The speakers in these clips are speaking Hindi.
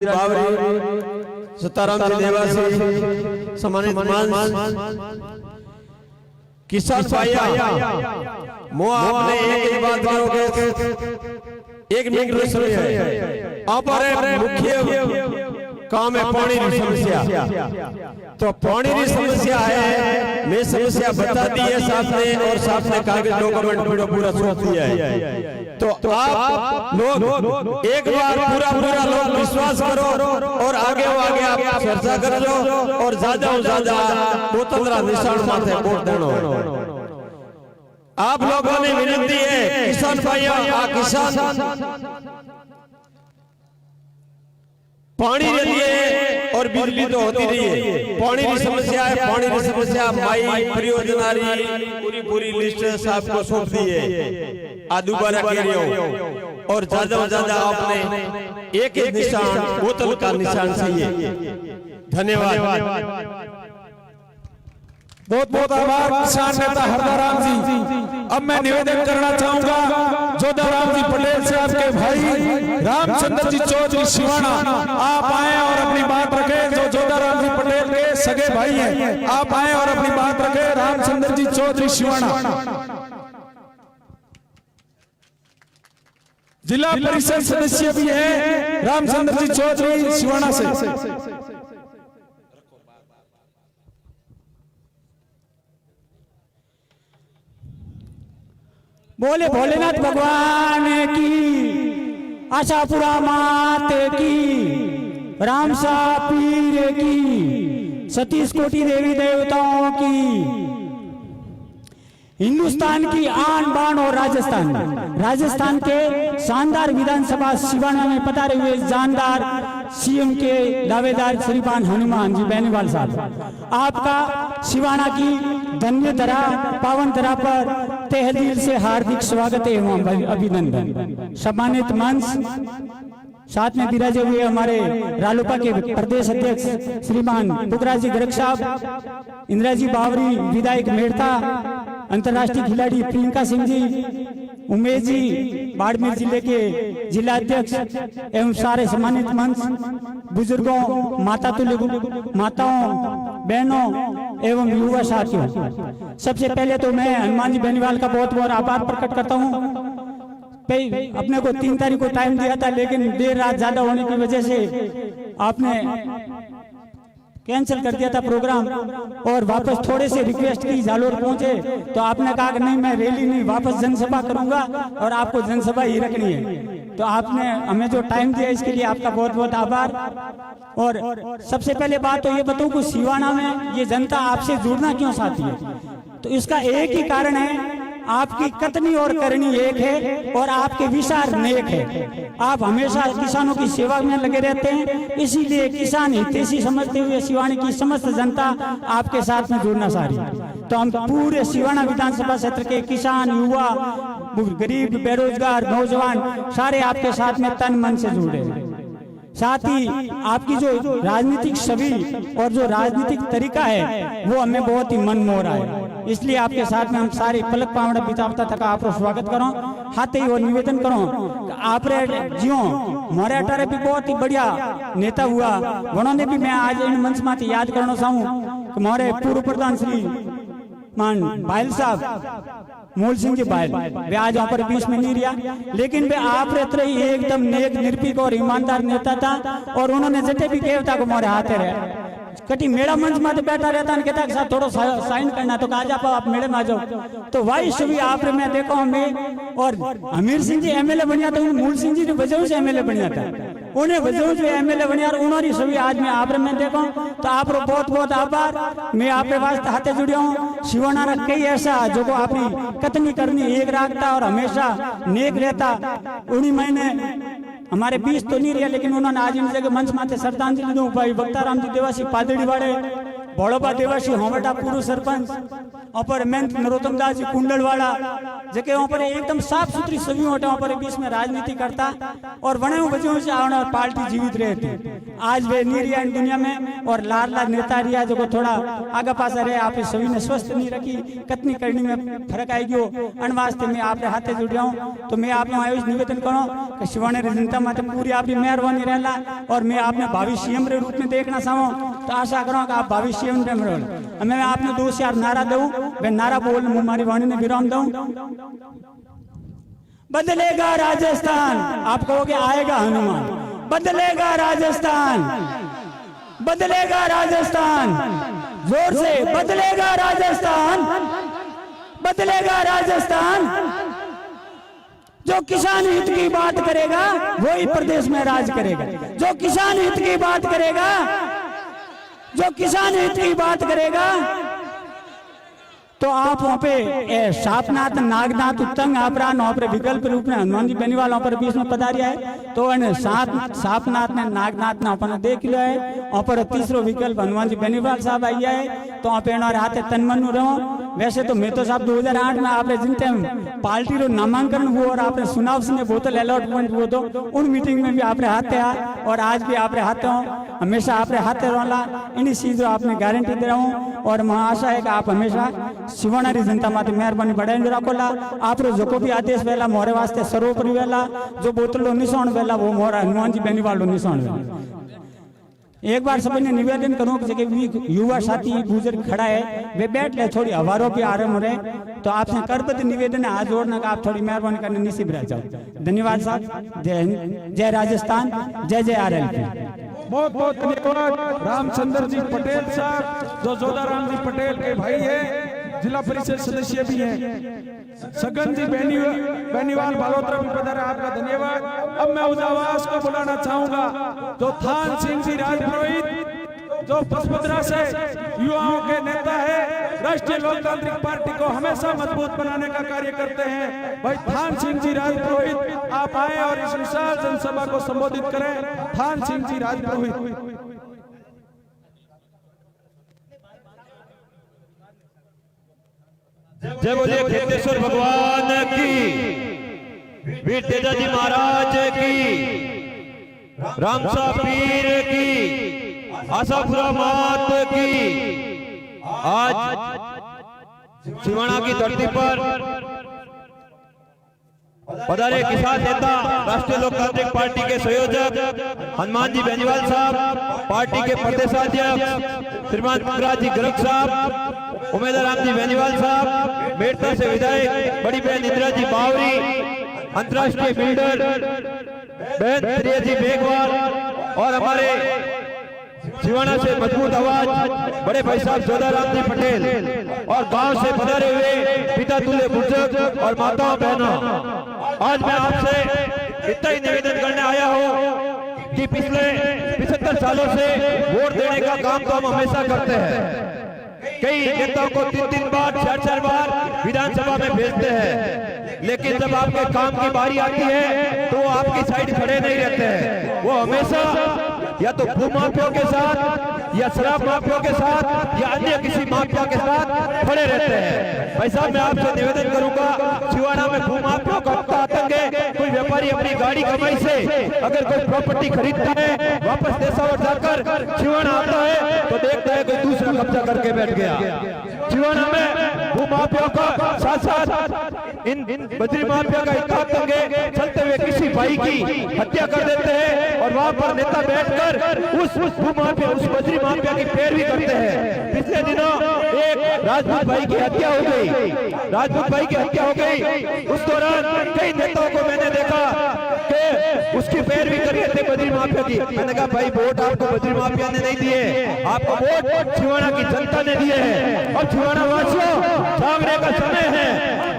बावरी सीताराम जी देवासी सम्मानित किसान भाइया मो आपने एक बात करोगे एक मिनट में समय है आप मुख्य काम है पानी की समस्या तो पानी की समस्या है मैं समस्या बता दी है साहब ने और साहब ने कागज डॉक्यूमेंट पूरा सौंप दिया है तो आप लोग एक बार पूरा लोग विश्वास करो और आगे आप चर्चा कर लो और ज्यादा स्वतंत्र निशान माथे वोट देना आप लोगों ने विनती है किसान भाइयों किसान पानी रही है और बिजली तो होती नहीं है पानी की समस्या है पानी की समस्या माई परियोजना पूरी लिस्ट साहब को सौंप दी है आज दोबारा कह रही हूँ और ज्यादा आपने एक निशान बोतल का निशान चाहिए धन्यवाद बहुत आभार किसान नेता हरदाराम जी। अब मैं निवेदन करना चाहूंगा जोधाराम जी पटेल से आपके भाई रामचंद्र जी चौधरी सिवाना आप आए और अपनी बात रखें। जो जोधाराम जी पटेल के सगे भाई हैं आप आए और अपनी बात रखें। रामचंद्र जी चौधरी सिवाना जिला परिषद सदस्य भी है रामचंद्र जी चौधरी सिवाना से। बोले भोलेनाथ भगवान की, आशापुरा मात की, रामसा पीर की, सतीश कोटि देवी देवताओं की, हिंदुस्तान की आन बान और राजस्थान के शानदार विधानसभा सिवाना में पधारे हुए जानदार सीएम के दावेदार श्रीमान हनुमान जी बेनीवाल साहब, आपका सिवाना की धन्य धरा पावन धरा पर तहे दिल से हार्दिक स्वागत एवं अभिनंदन। सम्मानित मंच साथ में विराजे हुए हमारे रालोपा के प्रदेश अध्यक्ष श्रीमान पुखराज जी गर्ग साहब, इंदिरा जी बावरी विधायक मेड़ता, अंतर्राष्ट्रीय खिलाड़ी प्रियंका सिंह जी, उमेश जी बाड़मेर जिले के जिला अध्यक्ष एवं सारे सम्मानित मंच बुजुर्गों माताओं बहनों एवं युवा साथियों, सबसे पहले तो मैं हनुमान जी बेनीवाल का बहुत आभार प्रकट करता हूँ। अपने को 3 तारीख को टाइम दिया था लेकिन देर रात ज्यादा होने की वजह से आपने कैंसिल कर दिया था प्रोग्राम और वापस थोड़े से रिक्वेस्ट की जालोर पहुंचे तो आपने कहा कि नहीं मैं रैली नहीं वापस जनसभा करूंगा और आपको जनसभा ही रखनी है, तो आपने हमें जो टाइम दिया इसके लिए आपका बहुत आभार। और सबसे पहले बात तो ये बताऊं कि सिवाना में ये जनता आपसे जुड़ना क्यों चाहती है, तो इसका एक ही कारण है आपकी कथनी और करनी एक है और आपके विचार नेक है। आप हमेशा किसानों की सेवा में लगे रहते हैं, इसीलिए किसान हितैषी समझते हुए सिवानी की समस्त जनता आपके साथ में जुड़ना चाह रही है। तो हम पूरे सिवाना विधानसभा क्षेत्र के किसान, युवा, गरीब, बेरोजगार, नौजवान सारे आपके साथ में तन मन से जुड़े हैं। साथ ही आपकी जो राजनीतिक छवि और जो राजनीतिक तरीका है वो हमें बहुत ही मन मोह रहा है, इसलिए आपके साथ में हम सारे पलक पावड़ा बितावता तक आप स्वागत करो हाथ ही और निवेदन करो आप जियो मोरे अटारे भी बहुत ही बढ़िया नेता हुआ उन्होंने भी मैं आज इन मंच में याद करना चाहूँ कि मोरे पूर्व प्रधान श्री मान भाईल साहब मूल सिंह जी भाईल वे आज वहाँ पर बीच में नहीं रिया, लेकिन वे आप रहते ही एकदम नेक निर्भीक और ईमानदार नेता था और उन्होंने जटे भी कहता को मोरे हाथे रहे कटी मेरा मंच में बैठा रहता है कहता साहब थोड़ा साइन करना तो कहा जाओ आप मेरे में आ जाओ, तो वही सुबह आप मैं देखो हमें और हमीर सिंह जी एमएलए बनिया था मूल सिंह जी ने वजह से एमएलए बनिया था उन्हें वजह से एमएलए बनिया उन्होंने सुबह आज मैं आप में देखो तो आप बहुत आभार। मैं आपके वास्ते हाथे जुड़िया हूँ। सिवाना कई ऐसा जो को अपनी कथनी करनी एक रखता और हमेशा नेक रहता उन्हीं महीने हमारे बीच तो नहीं रहा लेकिन उन्होंने आज इन जगह मंच माथे श्रद्धांजलि दूं भाई भक्ताराम जी देवासी पादड़ी वाले बड़ोबा देवासी होमटा पूर्व सरपंच वहाँ पर महंत नरोत्तम दास जी कुंडलवाड़ा जगह वहाँ पर एकदम साफ सुथरी सभी होटे वहाँ पर बीच में राजनीति करता और वने वजहों से आने और पार्टी जीवित रहती। आज वे नीरिया दुनिया में और लाडला नेता रिया जो थोड़ा आगे पासा रहे आप सभी ने स्वस्थ नहीं रखी कतनी करनी में फर्क आएगी अन वास्ते मैं आपके हाथे जुड़ जाऊँ। तो मैं आप आयुष निवेदन करूँ कि शिवाने जनता माते पूरी आपकी मेहरबानी रहला और मैं आपने भावी सीएम के रूप में देखना चाहूँ। तो आशा करूँ कि आप भावी सीएम मैं आपने 2 4 नारा दूं मैं नारा बोल हमारी वाणी ने विराम दूं। बदलेगा राजस्थान आप कहोगे आएगा हनुमान। बदलेगा राजस्थान बदलेगा राजस्थान जोर से बदलेगा राजस्थान बदलेगा राजस्थान। जो किसान हित की बात करेगा वही प्रदेश में राज करेगा। जो किसान हित की बात करेगा जो किसान हित की बात करेगा तो आप वहाँ पे सापनाथ नागनाथ उत्तंग आपरान वहाँ पर विकल्प रूप में हनुमान जी बेनीवाल वहाँ पर बीच में पधारिया है। तो सापनाथ ने नागनाथ ने अपन देख लिया है वहाँ पर तीसरो विकल्प हनुमान जी बेनीवाल साहब आई है। तो वहाँ पे हाथे तनमन रहो। वैसे तो मैं तो साहब 2008 में आपने जिन टाइम पार्टी रो नामांकन हुआ और आपने सुनाव से बोतल अलॉटमेंट हुआ तो उन मीटिंग में भी आपने हाथे आ और आज भी आपने हाथे हो हमेशा आपने हाथे रोला इन्हीं चीज़ों आपने गारंटी दे रहा हूँ। और मैं आशा है कि आप हमेशा शिवाना री जनता माते मेहरबानी बढ़ाएंगे राखोला। आप रो जो भी आदेश वेला मोरे वास्ते सर्वोपरि वेला जो बोतल निशान वेला वो मोरा हनुमान जी बेनीवाल निशान वेला। एक बार सभी ने निवेदन करूं कि युवा साथी बुजुर्ग खड़ा है वे बैठ ले थोड़ी हवारों पे आराम रहे। तो आपसे करबद्ध निवेदन है हाथ जोड़ना का आप थोड़ी मेहरबानी करने निसीब रह जाओ। धन्यवाद साहब। जय हिंद जय राजस्थान जय जय RLP। बहुत बहुत धन्यवाद रामचंद्र जी पटेल साहब जो जोधाराम जी पटेल के भाई है जिला परिषद सदस्य भी हैं। सगन जी बेनीवाल बालोतरा भी पधारा आपका धन्यवाद। अब मैं उस आवाज को बुलाना चाहूंगा जो थान सिंह जी राजपुरोहित जो पचपदरा से युवाओं के नेता है राष्ट्रीय लोकतांत्रिक पार्टी को हमेशा मजबूत बनाने का कार्य करते हैं। भाई थान सिंह जी राजपुरोहित आप आए और इस विशाल जनसभा को संबोधित करें। थान सिंह जी राजपुरोहित। जय बोलिए खेतेश्वर भगवान की वीर तेजाजी महाराज की रामसा पीर की आशापुरा मात की। आज सिवाना की धरती पर पधारे किसान नेता राष्ट्रीय लोकतांत्रिक पार्टी के संयोजक हनुमान जी बेनीवाल साहब, पार्टी के प्रदेशाध्यक्ष श्रीमान पंकराज जी गर्ग साहब, उमेदवार राम जी बेनीवाल साहब, मेड़ता से विधायक बड़ी बहन इंदिरा जी बावरी, अंतर्राष्ट्रीय बिल्डर बहन प्रिया जी बेगवाल और हमारे सिवाना से मजबूत आवाज बड़े भाई साहब जोधाराम जी पटेल और गांव से पधारे हुए पिता तुल्य बुजुर्ग और माताओं बहनों, आज मैं आपसे इतना ही निवेदन करने आया हूं कि पिछले 75 सालों से वोट देने का काम तो हम हमेशा करते हैं। कई नेताओं को 3-3 बार 4-4 बार विधानसभा में भेजते हैं, लेकिन जब आपके काम की बारी आती है तो वो आपकी साइड खड़े नहीं रहते हैं। वो हमेशा या तो भूमाफियों के साथ या शराब माफियों के साथ या अन्य किसी माफिया के साथ खड़े रहते हैं। भाई साहब मैं आपसे निवेदन करूंगा, सिवाना में भूमाफियों का आतंक है। कोई व्यापारी अपनी गाड़ी कमाई से अगर कोई प्रॉपर्टी खरीदता है, वापस देशावर जाकर सिवाना आता है तो देखता है कोई दूसरा कब्जा करके बैठ गया। सिवाना में भूमाफियों का साथ साथ इन बजरी माफिया का आतंक है। चलते हुए किसी भाई की हत्या कर देते हैं और वहां पर नेता बैठकर उस भूमाफिया उस बजरी माफिया की पैरवी करते हैं। पिछले दिनों एक राजपूत भाई की हत्या हो गई, राजपूत भाई की हत्या हो गई। उस दौरान कई नेताओं को मैंने देखा कि उसकी पैरवी कर रहे थे बजरी माफिया की। मैंने कहा भाई वोट आपको बजरी माफिया ने नहीं दिए, आपको वोट सिवाना की जनता ने दिए हैं। अब सिवाना वासियों जागने का समय है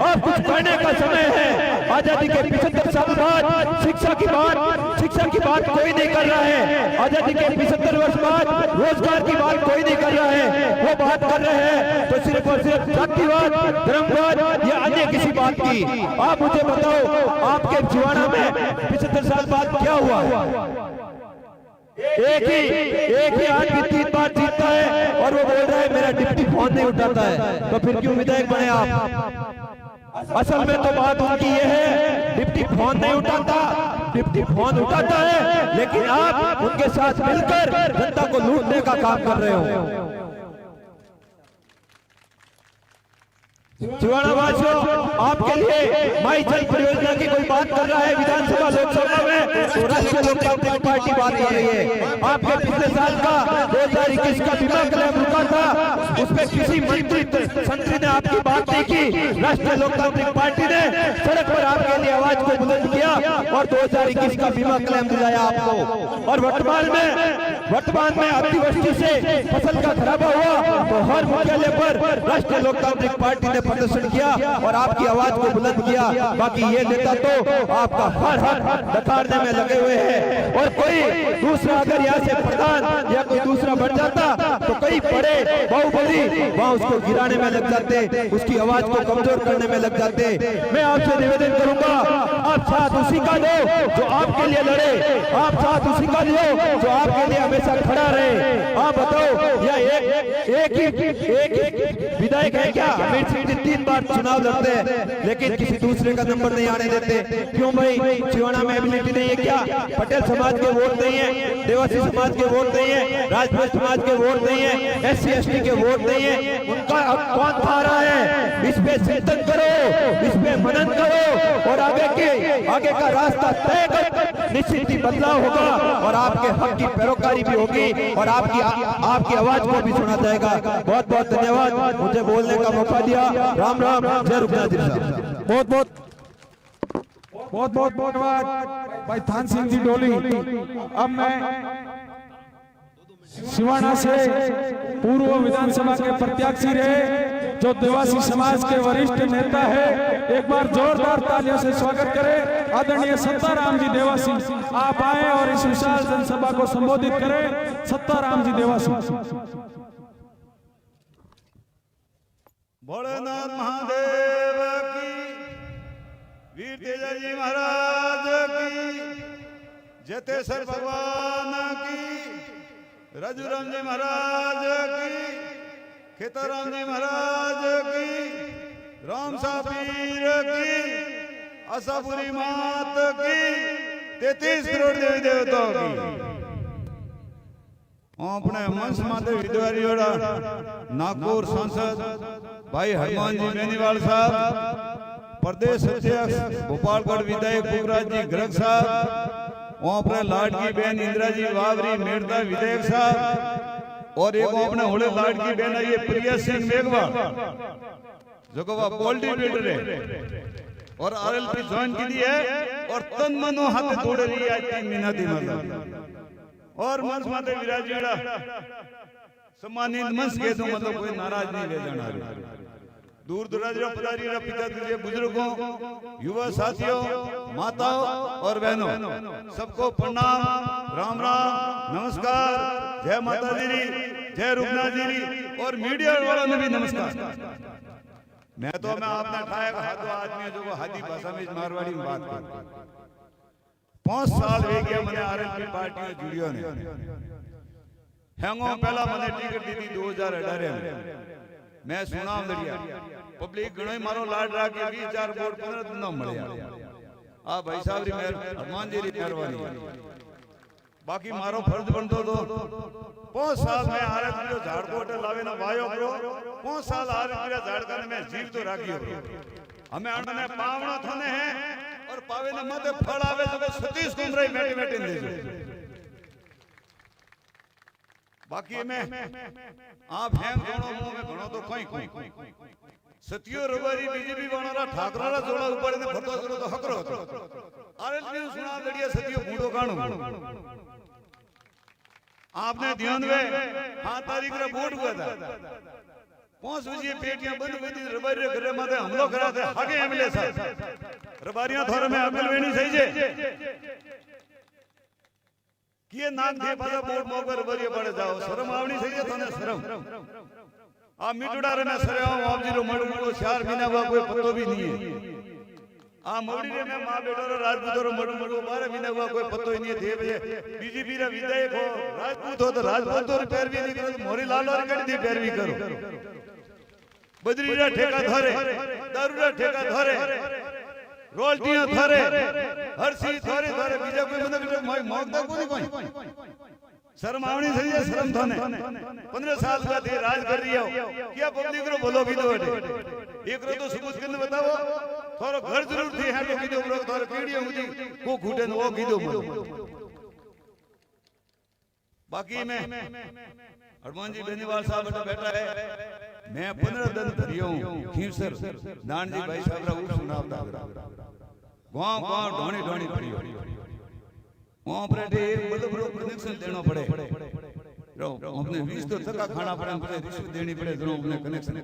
और कुछ करने का समय है। आजादी के 75 साल बाद शिक्षा की बात कोई नहीं कर रहा है। आजादी के 75 वर्ष बाद रोजगार की बात कोई नहीं कर रहा है। वो बात कर रहे हैं तो सिर्फ और सिर्फ जातिवाद, धर्मवाद या अन्य किसी बात की। आप मुझे बताओ आपके सिवाना में 75 साल बाद क्या हुआ? एक ही आदमी 3 बार जीतता है और वो बोल रहा है मेरा डिप्टी फोन नहीं उठाता है, तो फिर क्यों विधायक बने आप? असल में तो बात उनकी ये है, डिप्टी फोन नहीं उठाता, डिप्टी फोन उठाता है, लेकिन आप उनके साथ मिलकर जनता को लूटने का काम कर रहे हो। छिवाड़ा वासियों, आपके लिए माई जल परियोजना की कोई बात कर रहा है विधानसभा लोकसभा में, तो राष्ट्रीय लोकतांत्रिक पार्टी बात कर रही है। आपके पिछले साल का 2021 का बीमा क्लेम रुका था, उसमें किसी मंत्री ने आपकी बात नहीं की। राष्ट्रीय लोकतांत्रिक पार्टी ने सड़क पर आपके लिए आवाज को बुलंद किया और 2021 का बीमा क्लेम दिलाया आपको। और वर्तमान में अतिवृष्टि से फसल का खराबा हुआ तो हर मुख्यालय पर राष्ट्रीय लोकतांत्रिक पार्टी ने प्रदर्शन किया और आपकी आवाज को बुलंद किया। बाकी ये नेता तो आपका हर हक नकारने में लगे हुए हैं, और कोई दूसरा अगर यहाँ से प्रधान या कोई दूसरा बन जाता तो कई बड़े बाहुबली वहाँ उसको गिराने में लग जाते, उसकी आवाज को कमजोर करने में लग जाते। मैं आपसे निवेदन करूंगा, आप साथ उसी का दो जो आपके लिए लड़े, आप साथ उसी का दो जो आपके लिए हमेशा खड़ा रहे। आप बताओ, या एक विधायक है क्या? अमित सिंह 3 बार चुनाव लड़ते हैं लेकिन किसी दूसरे का नंबर नहीं आने देते, क्यों भाई? छिवाड़ा में एबिलिटी नहीं है क्या? पटेल समाज के वोट नहीं है, देवासी समाज के वोट नहीं है, राजपूत समाज के वोट नहीं है, SC ST के वोट नहीं है, उनका अब कौन खा रहा है? इस पे चिंतन करो, इस पे मनन करो और आगे का रास्ता तय कर, निश्चित ही बदलाव होगा और आपके हक की पैरोकारी भी होगी और आपकी आवाज को भी सुना जाएगा। बहुत बहुत धन्यवाद मुझे बोलने का मौका दिया। राम राम, जय रुकनाथ साहब। बहुत धन्यवाद भाई थान सिंह जी डोली। अब मैं सिवाना से पूर्व विधानसभा के प्रत्याशी रहे जो देवासी समाज के वरिष्ठ नेता है, एक बार जोरदार तालियों से स्वागत करें आदरणीय सत्ताराम जी देवासी। आप आए और इस विशाल जनसभा को संबोधित करें। सत्ताराम जी देवासी। भोलेनाथ महादेव की, वीर तेजाजी महाराज की, जतेश्वर भगवान की, रजुराम जी महाराज की, खेताराम जी महाराज की, राम सापीर की, आशापुरी मात की, 33 करोड़ देवी देवताओं की। अपने मंच माते विद्वारी नागपुर सांसद भाई हनुमान जी बेनीवाल साहब, प्रदेश अध्यक्ष भोपालगढ़ विधायक पुखराज जी गर्ग साहब, अपने लाडकी बहन इंदिरा जी वावरी मेड़ता विधायक साहब, और एक अपने होले लाडकी बहन है ये प्रिया सिंह मेघवाल जो को बॉडी बिल्डर है और RLP ज्वाइन की दी है और तन मनो हाथ जोड़ रही है 3 महीना दी मतलब। और मंच माते विराजीड़ा सम्मानित मंच के तो मतलब कोई नाराज नहीं रह जाना। दूर दराज पधारी पिता तुझे बुजुर्गों, युवा साथियों, माताओं और बहनों सबको प्रणाम, राम राम, नमस्कार, जय माता दी, जय रुकनाथ जी और मीडिया वालों ने भी नमस्कार। मैं आपने ठाया हाथों आदमी जो हादी भाषा में मारवाड़ी में बात कर 5 साल हो गया मैंने RLP पार्टी में जुड़ियो ने हैंगो पहला मैंने टिकट दी थी 2018 में। मैं सुना लड़िया पब्लिक घणो मारो लाड राख के 20 वोट 15 दिन न મળ્યા। आ भाई साहब री हनुमान जी री मेहरबानी। बाकी मारो फर्ज बनतो तो 5 साल में RLP झाड़कोट लावे ना वायो करो 5 साल RLP झाड़काने में जीव तो राखियो। हमें अण्णे पावणो थने हैं और पावे ने मते फल आवे तो सतीश कुमरे बैठे बैठे देजो। बाकी में आप हैं घणो मुंह में घणो तो कोई सतियो रबारी बीजेपी वाला ठाकरा जोड़ा ऊपर ने फरतो करो तो हकरो RLP सुना लड़िया सतियो बूढ़ो काणो। आपने ध्यान में 5 तारीख रे वोट हुआ था 5 बजे पेटियां बंद हुई थी रबारी घरे माथे हमलो करा थे आगे MLA साहब रबारियां थोर में अकल वेणी सही जे किए नाक दे पादा वोट मोकर रबारिया पड़े जाओ शर्म आवनी सही जे तने शर्म आ मिटुड़ा रे में सरयो आप जीरो मडू को 4 महीना हुआ कोई पतो भी नहीं है। आ मोड़ी रे मैं मां बेटो रो राजपूत रो मोड़ मोड़ 12 महीने हुआ कोई पतो ही नहीं थे बजे बीजेपी रा विधायक हो राजपूत हो तो राजपूत रो पैरवी नहीं करो मोरी लाल और कड़ी दी पैरवी करो बजरी रा ठेका धरे दारू रा ठेका धरे रोल्टियां धरे हर चीज धरे धरे बीजा कोई मतलब मौकदा कोई शर्म आवनी चाहिए शर्म थाने 15 साल का थे राज कर रही हो क्या पब्लिक रो बोलो की दो एक रो तो सबूत के बताओ थोरो घर जरूर थी है तो कीधो ब्रो थोरो पीढ़ी हुई को घुटे वो कीधो बाकी में हनुमान जी बेनीवाल साहब बैठा है मैं 15 दिन रियो खींसर नान जी भाई साहब रा उप सुनावता गांव गांव ढोणी ढोणी पड़ियो वहां पर मतलब रो कनेक्शन देना पड़े रो अपने 20 तो टका खाना पड़े पड़े रिश्वत देनी पड़े दोनों अपने कनेक्शन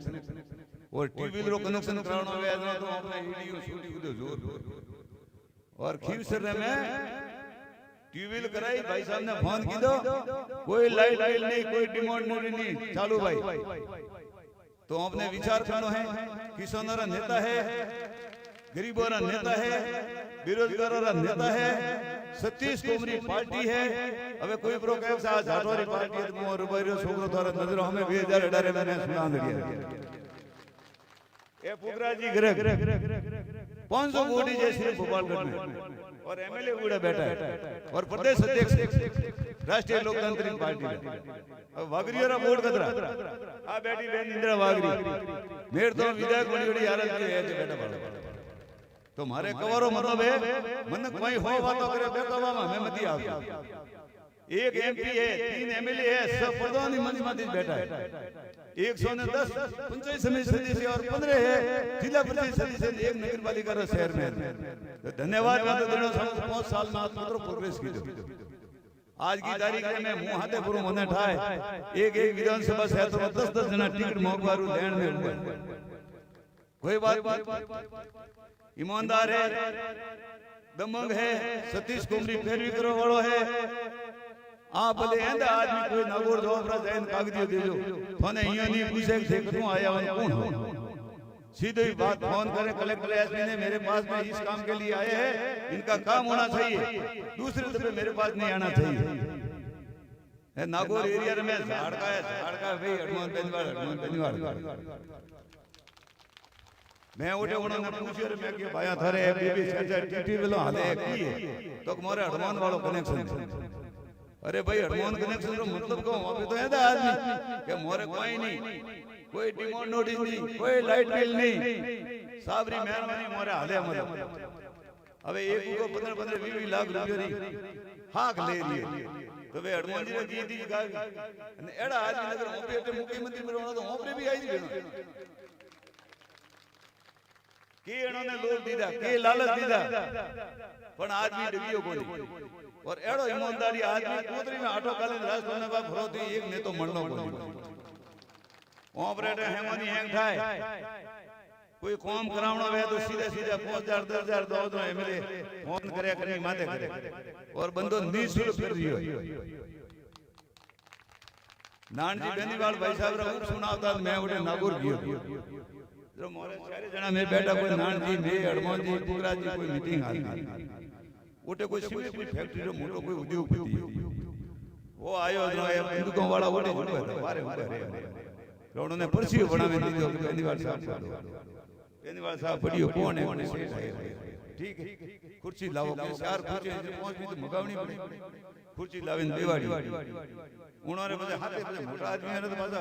और टीवी रो कनेक्शन कराना है तो अपने वीडियो शूटिंग दो जोर और खींसर में टीवी कराई भाई साहब ने फोन की दो कोई लाइट बिल नहीं कोई डिमांड नहीं चालू भाई तो अपने विचार करना है किसानों रा नेता है गरीबों रा नेता है बेरोजगारों रा नेता है सतीश कुमारी पार्टी है अबे कोई प्रो कहे सा झाटोरी पार्टी है मोर रुपयो छोकरो थारा नजर हमें 2018 में सुना दिया ए पुगरा जी ग्रह 500 वोट जे सिर्फ भोपालगढ़ में और एमएलए उड़ा बैठा है और प्रदेश अध्यक्ष राष्ट्रीय लोकतांत्रिक पार्टी अब वागरिया रा वोट कतरा आ बैठी बहन इंदिरा वागरी मेर तो विधायक बड़ी बड़ी हालत में है बैठा वाला तो मारे कवरो मतलब है मन कोई हो बात करे बेकवा में मैं मती आ एक एमपी है 3 एमएलए है सब प्रधानी मंत्री माती बैठा है 110 पंचायत समिति सदस्य और 15 है जिला परिषद सदस्य एक नगर पालिका रा शहर में तो धन्यवाद मैं तो देनो 5 साल में मात्र प्रोग्रेस की आज की तारीख में मुंह हाथे पुरो मने ठाए एक विधानसभा क्षेत्र में 10-10 जना टिकट मोगवारू लेन में हुआ कोई बात ईमानदार है दमंग है सतीश कुमारी पैरवी करो वालो है आ भले एंदा आदमी कोई नागौर जोफरा जैन कागदियो देजो थाने इयो नहीं पूछे थे कौन आया और कौन हो सीधे ही बात फोन करे कलेक्टर एसपी ने मेरे पास में इस काम के लिए आए हैं इनका काम होना चाहिए दूसरे दफे मेरे पास नहीं आना चाहिए नागौर एरिया में झाड़ का भाई हनुमान बेनीवाल मैं उठे उन्होंने पूछियो रे मैं के भाया थारे बीबी चाचा टीटी वेलो हाले की है तो मोरे हनुमान वालो कनेक्शन अरे भाई हनुमान कनेक्शन रो मतलब को अबे तो ऐसा आदमी के मोरे कोई नहीं कोई डिमांड नोटिस नहीं कोई लाइट बिल नहीं साबरी मेहरबानी मोरे हाले मतलब अबे एक को 15-15 20 लाख रुपया री हाक ले लिए तो वे हनुमान जी ने दी गा एड़ा आदमी नगर ओपे मुख्यमंत्री में रोना तो ओपरे भी आई थी के इन्होंने लोभ दीदा के लालच दीदा पण आदमी डबियो कोनी और एड़ो ईमानदारी आदमी कोतरी में आटो काले राज करने बा भरोती एक ने तो मणनो कोनी ऑपरेटर हेमनी हैंग थाय कोई काम करावणो वे तो सीधे सीधे 5000 10000 दो एमएलए फोन करे कनी माथे करे और बंदो निशुल्क कर दियो नानजी बेनीवाल भाई साहब रा उप सुनावता मैं उठे नागौर गयो जो मोरे सारे जना में बैठा कोई नान जी में हनुमान जी पुगरा जी कोई मीटिंग आती उठे कोई सीमेंट की फैक्ट्री रो मोटो कोई उद्योगपति वो आयो जो है बंदूकों वाला ओडे बारे तो उन्होंने पर्ची बनावे दी तो बेनीवाल साहब पढ़ियो कौन है ठीक है कुर्सी लाओ चार कुर्सी पहुंच भी तो मगावनी पड़ी कुर्सी लावे बेवाड़ी उन्होंने मुझे हाथे पे मोटा आदमी है तो बाजा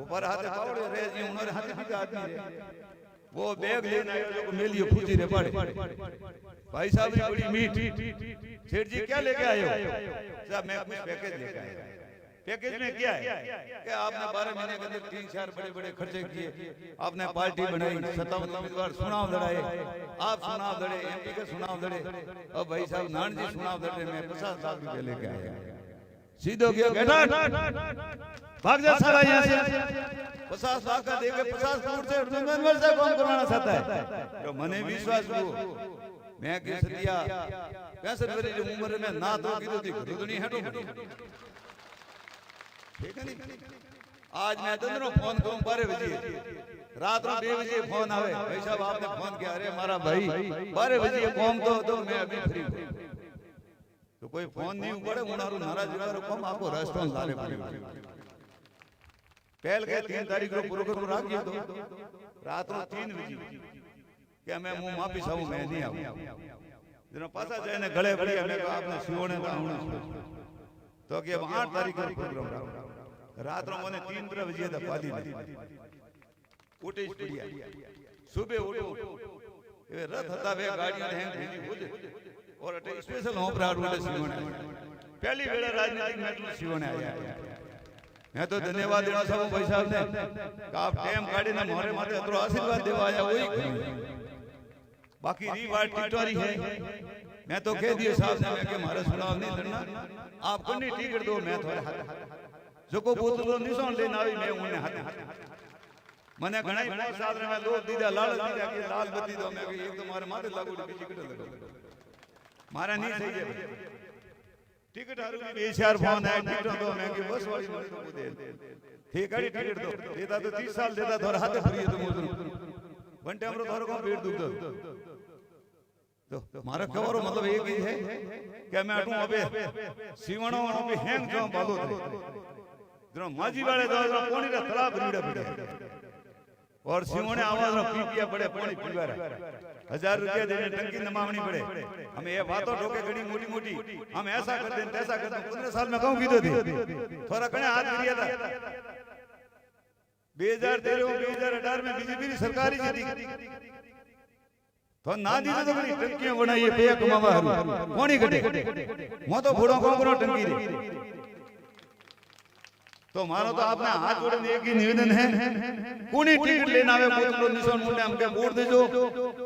ऊपर हाथे पावड़े रहे जी उन्होंने हाथे भी आदमी रहे वो बैग लेने आयो जो मेलियो फूजी रे पड़े भाई साहब ने बड़ी मीठ सेठ जी क्या लेके आए हो साहब मैं कुछ पैकेज लेके आया पैकेज में क्या है कि आपने 12 महीने के अंदर 3-4 बड़े-बड़े खर्चे किए आपने पार्टी बनाई 57 उम्मीदवार चुनाव लड़ाए आप चुनाव लड़े एमपी के चुनाव लड़े अब भाई साहब नान जी चुनाव लड़े मैं 50 लाख रुपए लेके आया सीधो गया बेटा भाग जा साला यहाँ से 50 लाख का देके 50 करोड़ से नंबर से काम करवाना चाहता है तो मने विश्वास हो मैं के सतिया 65 वर्ष की उम्र में ना तो की तो दुनिया हटो ठीक है नहीं आज मैं दोनों फोन करूं 12 बजे रात में 2 बजे फोन आवे, भाई साहब आपने फोन किया, अरे मारा भाई 12 बजे कॉम तो मैं अभी फ्री हूं। तो कोई फोन नहीं उपाड़े, उनारू नाराज वारो कॉम आपको रेस्टोरेंट लारे पड़ी। पहल के 3 तारीख को पूरो करो राख दियो, तो रात में 3 बजे કે मैं मुंह माफी चाहूं, मैं नहीं आऊं। जरा पासा जाए ने गले पड़ी, हमने कहा आपने सिवणे का आउण तो कि अब 8 तारीख को प्रोग्राम रात रो मने 3 बजे दा पाली उठे पड़िया। सुबह उठो ए रथ था वे गाड़ियां हैं भेजी बुझ और अटे स्पेशल होम प्राड उठे सिवणे। पहली वेला राजनीतिक में सिवणे आया। मैं तो धन्यवाद देना चाहूं भाई साहब ने कि आप टाइम काढ़ी ने मोरे माथे अतरो आशीर्वाद देवा आया वही। बाकी रीवार्ड टिटवारी है, मैं तो कह दिए साहब ने मैं के मारे चुनाव नहीं लड़ना, आप कन्नी टिकट दो, मैं थोड़े हाथ जो को बोतलो निशान लेना आई मैं उन्हें हाथ मने घणाई साथ में लोग दीदा लाल दीदा के लाल बत्ती दो, मैं एक तो मारे माथे लागू बीजी कट लगा मारा नहीं सही है। टिकट हारू भी 2000 फोन है, टिकट दो मैं की बस वाली तो दे ठीक है टिकट दो देता तो 30 साल देता थोड़ा हाथ फ्री है तो मोजन वन टाइम रो थोड़ा को पेट दुख तो मारा खबरो मतलब एक ही है कि मैं अटू अबे सीवणो अबे हैंग जो बालो थे जरो माजी वाले दो कोणी रा तला भरीड़ा पड़े और सीवणे आवाज रो पीपिया पड़े पानी पीवारा 1000 रुपया देने टंकी नमावनी पड़े। हम ये बातों ठोके घणी मोटी मोटी हम ऐसा कर दें तैसा कर दें। 15 साल में कहूं कीधो थी थोड़ा कने हाथ गिरिया था 2013 2018 में बीजेपी की सरकार ही जीती तो ना दी तो बड़ी टंकियां बनाई पे कमावा कोनी कटे मो तो बूढ़ो को करो टंकी रे। तो मानो तो आपने हाथ जोड़े एक ही निवेदन है, कोनी टिकट लेना आवे बोतलो निशान मुंडे हमके वोट देजो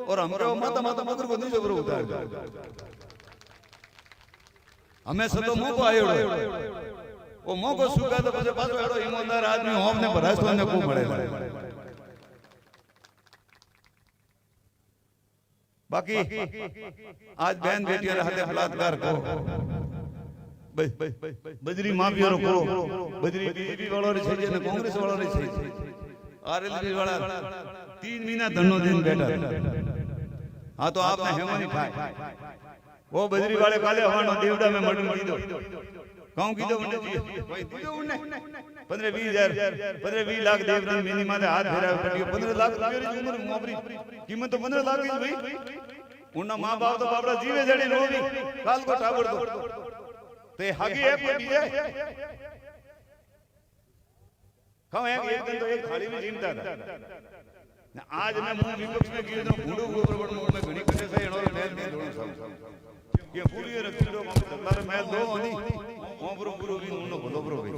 और हमरे माता माता मगर को नीचे बरो उतार दो। हमें से तो मौको आयो वो मौको सुगा तो પછી પાછો એડો ઈમાનદાર આદમી હોમને ભરાસવાને કો મળે। बाकी आज बहन बेटियों हाथे बलात्कार को बजरी माफिया को बजरी बीजेपी वालों रे छे ने कांग्रेस वालों रे छे आरएलबी वाला 3 महीना धन्नो दिन बैठा। हां तो आपने हेमनी खाए वो बजरी वाले काले हवानो देवड़ा में मटन कीधो कहूं कीधो मंडे जी भाई दीजो उन्ने 15-20 लाख देवड़ा मिनी माथे हाथ फेरा पटियो 15 लाख रुपया री उम्र मोबरी कीमत तो 15 लाख की भाई उन्ना मां बाप तो बापड़ा जीवे जड़ी रोवी काल को टाबर दो ते हगी एक को दिए कहूं एक दिन तो एक थाली में जीमता था आज मैं मुंह विपक्ष में गिर दो भूडो ऊपर मुंह में घणी कटे से एनो मेल में दोनो सब ये पूरी रखिलो दल्लार मेल दो ओनी ओबरो गुरु भी उनो भलो बरो भाई।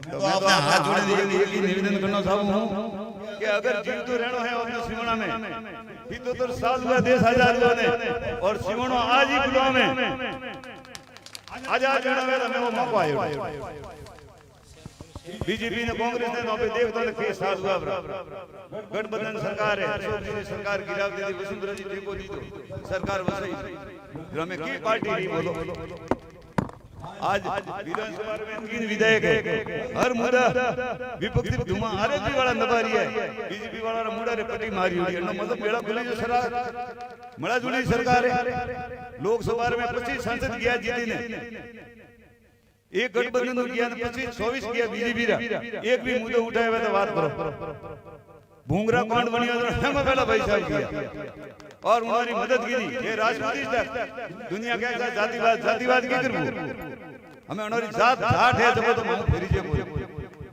तो मैं तो हाथ जोड़े एक ही निवेदन करना चाहूं हूं कि अगर जीवतो रहनो है अपने सिवणा में 77 साल हुआ देश आजाद हुआ ने और सिवणो आज ही बुलाव में आजाद रहना में हमें वो मौका आयो। बीजेपी ने कांग्रेस ने वहां पे देखता ने केस साल हुआ गठबंधन सरकार है सरकार गिराव दे दी वसुंधरा जी टेको दी तो सरकार वसई हमें की पार्टी नहीं बोलो। आज विधानसभा में 3 विधायक है हर मुद्दा विपक्षी धुमा आरएलपी वाला नबारी है बीजेपी वाला मुद्दा रे पट्टी मारी हुई है मतलब मेरा खुली जो सरकार मड़ा जुड़ी सरकार है। लोकसभा में 25 सांसद किया जीती ने एक गठबंधन किया 25-24 किया बीजेपी रा एक भी मुद्दा उठाया हुआ तो बात करो। भूंगरा कांड बनिया तो हम पहला भाई साहब किया और उन्होंने मदद की थी ये राजनीति दुनिया के जातिवाद की करबो हमें उन्होंने जात जाट है जब तो मुंह फेरी जे बोल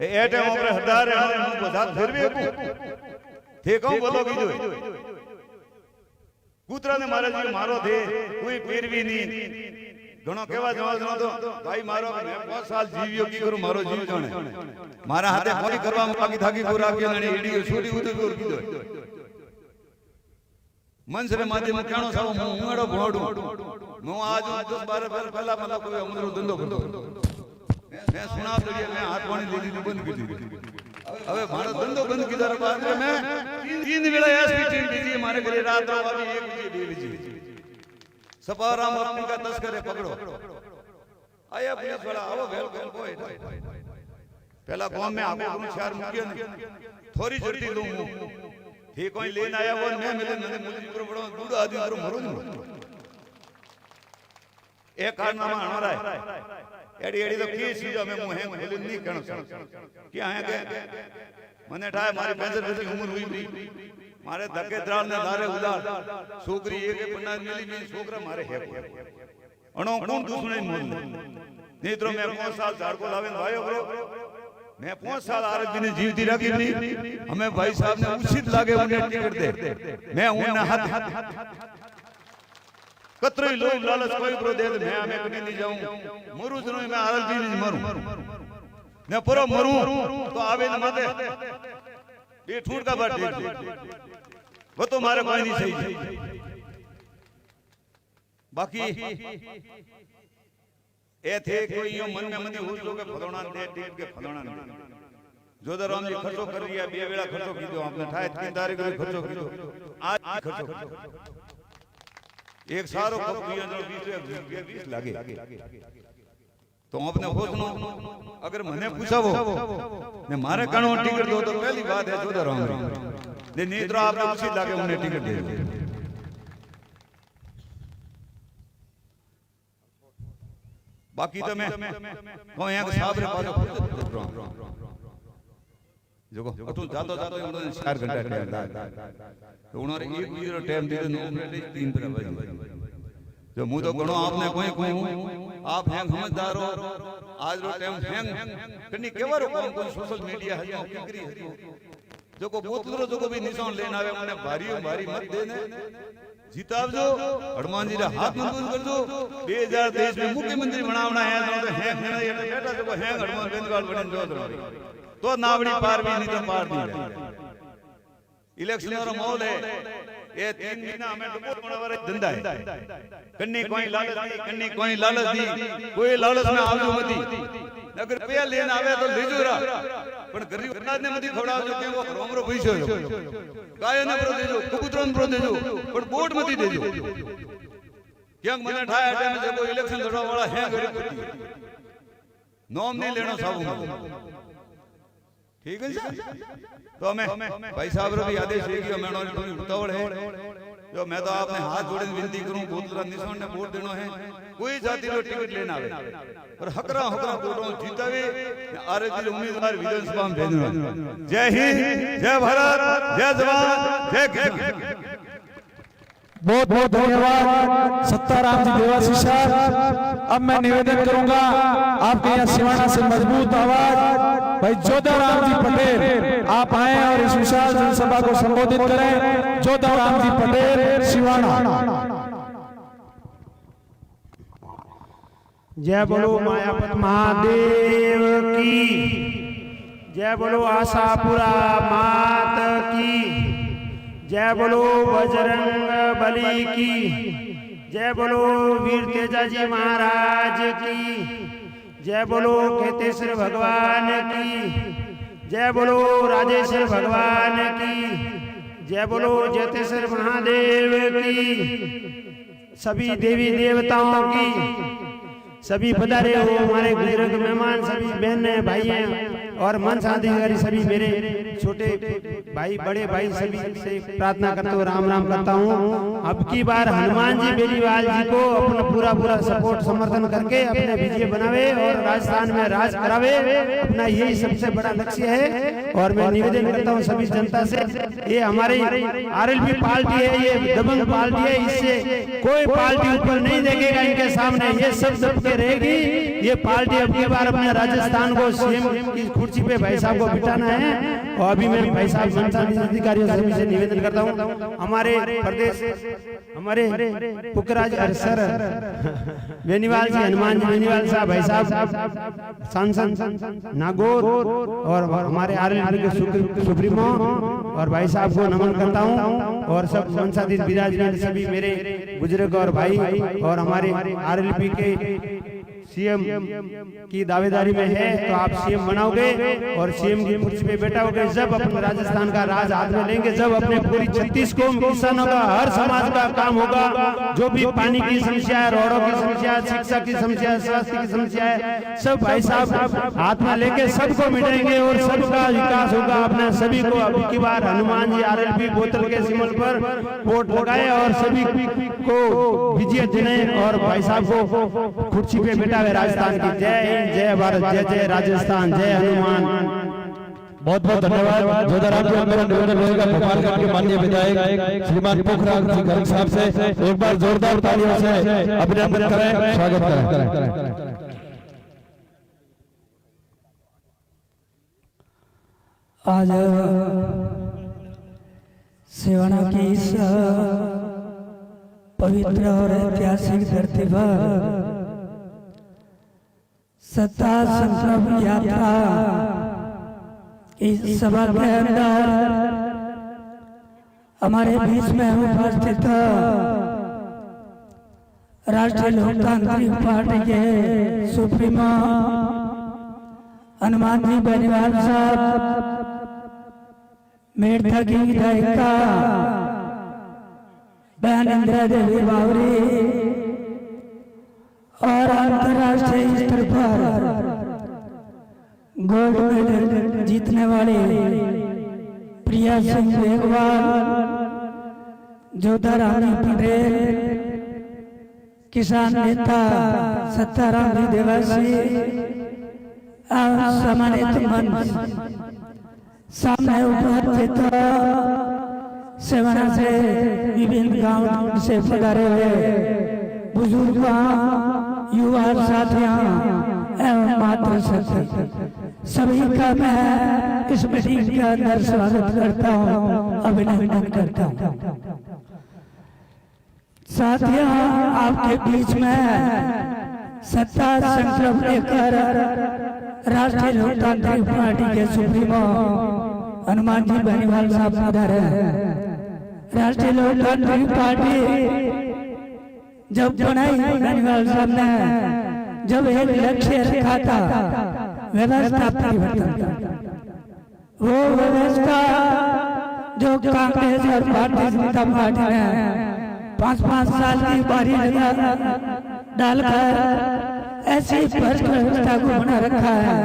ए टाइम ऊपर हदार है हमारे मुंह को जात फिर भी थे कहूं बोलो की जो कूतरा ने मारा जी मारो थे कोई पीर भी नहीं घणो केवा जवाब तो भाई मारो मैं 5 साल जीवियो की करू मारो जीव जाने मारा हाथे कोई करवा बाकी थाकी को राखी ने एडी छोटी उदी को कीधो मन से माध्यम कहणो साव मुंगड़ो भोडू मैं आज 10-12 साल पहला मतलब कोई अमरो धंधो करतो मैं सुना दड़िया मैं हाथ पानी ले ली बंद कर दी अबे मारो धंधो बंद कीधो रे बाद में मैं 3 वेला एसपी टीम दीजिए मारे घरे रात रो अभी 1 बजे 2 बजे सपाराम अपनी का तस्करे पकड़ो आया पुलिस वाला आओ वेलकम को पहला गांव में आको करूं चार मुखिया ने थोड़ी जल्दी लूं हे कोई लेन आया वो मैं मिले मैंने मुझे पर बड़ा बूढ़ा आदमी पर मरो एक कारनामा हमारा है एडी एडी तो की चीज में मुंह खोले नहीं कण क्या है के मने ठाए मारी 65 वर्ष की उम्र हुई मारे धक्के द्राल ने लारे उदार छोकरी एक पन्ना मिली में छोकरा मारे है अणो कौन दुश्मन मोल नहीं तो मैं 5 साल झाड़ को लावे भाईओ करो मैं 5 साल आरत जी ने जीवती रखी थी हमें भाई साहब ने उचित लागे उन्हें टिकट दे मैं उन्हें हाथ कतरे लोग लालच कोई प्रो दे मैं हमें कहीं नहीं जाऊं मरू जनो मैं आरत जी नहीं मरूं मैं पूरा मरूं तो आवे न मते ये ठूर का बात देख वो तो मारे कोई नहीं सही बाकी ए थे कोई यो मन में मने हुज लोग फलोना दे टेट के फलोना जोधराम जी खर्चो कर लिया बे वेला खर्चो कीधो आपने ठाए 3 तारीख को खर्चो कीधो आज खर्चो एक सारो कप पिया जो 20 लागे तो आपने सोचनो अगर मने पूछावो ने मारे कणो टिकट दो तो पहली बात है जोधराम ने नेत्र आपने उसी लागे उन्हें टिकट दे बाकी तो मैं को यहां के साहब रे पास जो अतु जातो जातो उन्होंने 4 घंटा टाइम तो उन्होंने एक मीटर टाइम दे दो 3 पर जो मुंह तो गणो आपने कोई कहूं आप हैं समझदार हो आज रो टाइम हैं कनी केवरो कोई सोशल मीडिया है फिक्री है जो को बोतलो जो को भी निशान लेना आवे उन्हें भारी मत देने जीतावजो हनुमान जी रा हाथ मंजूर कर दो 2023 में मुख्यमंत्री बनावना है तो है ये बेटा जो है हनुमान बेंदवाल बनन जो तो नावड़ी पार भी नहीं तो पार नहीं इलेक्शन रो माहौल है ये 3 महीना हमें डुबो बनावे धंधा है कन्नी कोई लालच दी कोई लालच में आवजो मती अगर पे लेन आवे तो लेजो रा पण गरीब अनाज ने मती खवडावजो के वो रोमरो पैसो गाय ने प्रो देजो कबूतर ने प्रो देजो पण बोट मती देजो क्यांक मने ठाया टाइम जे कोई इलेक्शन लड़वा वाला है गरीब नोम नहीं लेनो साबू ठीक है तो हमें भाई साहब रो भी आदेश है कि मेनो थोड़ी उतावड़ है जो मैं तो आपने हाथ जोड़े विनती करूं बोतला निशान ने वोट देनो है कोई जाति रो टिकट लेना आवे और हकरा वोटों जीतावे आरती उम्मीदवार विधानसभा में भेजना जय हिंद जय भारत जय जवान जय किसान बहुत बहुत धन्यवाद सत्ताराम जी देवासी साहब अब मैं निवेदन करूंगा आपके यहाँ सिवाना से मजबूत आवाज भाई जोधाराम जी पटेल आप आए और इस विशाल जनसभा को संबोधित करें जोधाराम जी पटेल सिवाना जय बोलो मायापत महादेव की जय बोलो आशापुरा मात की जय बोलो बजरंग बली की जय बोलो वीर तेजाजी महाराज की जय बोलो केतेश्वर भगवान की जय बोलो राजेश्वर भगवान की जय बोलो जतेश्वर महादेव की सभी देवी देवताओं की सभी पधारे हो हमारे बुजुर्ग मेहमान सभी बहनें भाई और मंच अधिकारी सभी मेरे छोटे भाई बड़े भाई सभी से प्रार्थना करता हूँ राम राम करता हूँ अब की बार हनुमान जी बेनीवाल जी को अपना पूरा सपोर्ट समर्थन करके अपने विजय बनावे और राजस्थान में राज करावे अपना यही सबसे बड़ा लक्ष्य है और मैं निवेदन करता हूँ सभी जनता से ये हमारी आरएलपी पार्टी है ये दबंग पार्टी है इससे कोई पार्टी ऊपर नहीं देखेगा इनके सामने ये सब सबके रहेगी ये पार्टी अब की बार अपने राजस्थान को सीएम की कुर्सी पे भाई साहब को बिठाना है और अभी मैं भाई साहब मनसा अधिकारियों सभी से निवेदन करता हूँ हमारे प्रदेश हमारे पुखराज सर बेनीवाल जी हनुमान जी बेनीवाल साहब भाई साहब सांसद नागौर और हमारे आरएलपी के सुप्रीमो और भाई साहब को नमन करता हूँ और सब संसदीय विराजमान सभी मेरे बुजुर्ग और भाई और हमारे आरएलपी के सीएम की दावेदारी में है तो आप सीएम बनाओगे और सीएम की कुर्सी पे बैठाओगे। जब अपने राजस्थान का राज हाथ में लेंगे, जब अपने पूरी 36 को किसानों का हर समाज का काम होगा, जो भी पानी की समस्या है, रोडों की समस्या है, शिक्षा की समस्या है, स्वास्थ्य की समस्या है, सब भाई साहब हाथ में लेके सबको मिटाएंगे और सबका विकास होगा। अपने सभी को अब की बार हनुमान जी RLP बोतल के सिंबल पर वोट लगाए और सभी को विजय दिलाएं और भाई साहब को कुर्सी पे बैठा हुए राजस्थान की। जय हिंद, जय भारत, जय जय राजस्थान, जय हनुमान। बहुत बहुत धन्यवाद। जोधाराम जी, मेरा निवेदन रहेगा भोपालगढ़ के माननीय विधायक श्रीमान पोखराज जी गर्ग साहब से एक बार जोरदार तालियों से अभिनंदन करें, स्वागत करें। आज सिवाना की इस पवित्र और ऐतिहासिक धरती पर सत्ता संकल्प यात्रा इस सभा के अंदर हमारे बीच में उपस्थित राष्ट्रीय लोकतांत्रिक पार्टी के सुप्रीमो हनुमान जी बेनीवाल साहब, मेड़ता की विधायिका बहन इंदिरा देवी बावरी और अंतर्राष्ट्रीय स्तर पर गोल्ड मेडल जीतने वाले प्रिया सिंह मेघवाल, जोधाराम पटेल, किसान नेता सत्ताराम जी देवासी, सम्मानित मंच सामने उपस्थित सेवना से विभिन्न गांव से पधारे हुए बुजुर्ग, युवा साथियों एवं मातृशक्ति सभी का मैं इस मीटिंग के अंदर स्वागत करता हूँ, अभिनंदन करता हूँ। साथियों, आपके बीच में सत्ता संकल्प लेकर राष्ट्रीय लोकतांत्रिक पार्टी के सुप्रीमो हनुमान जी बेनीवाल साहब पधारे हैं। राष्ट्रीय लोकतांत्रिक पार्टी जब बनाई, बेनीवाल साहब ने जब एक लक्ष्य रखा था व्यवस्था परिवर्तन का, वो व्यवस्था जो कांग्रेस और भारतीय जनता पार्टी ने 5-5 साल की बारी डालकर ऐसी भ्रष्ट व्यवस्था को बना रखा है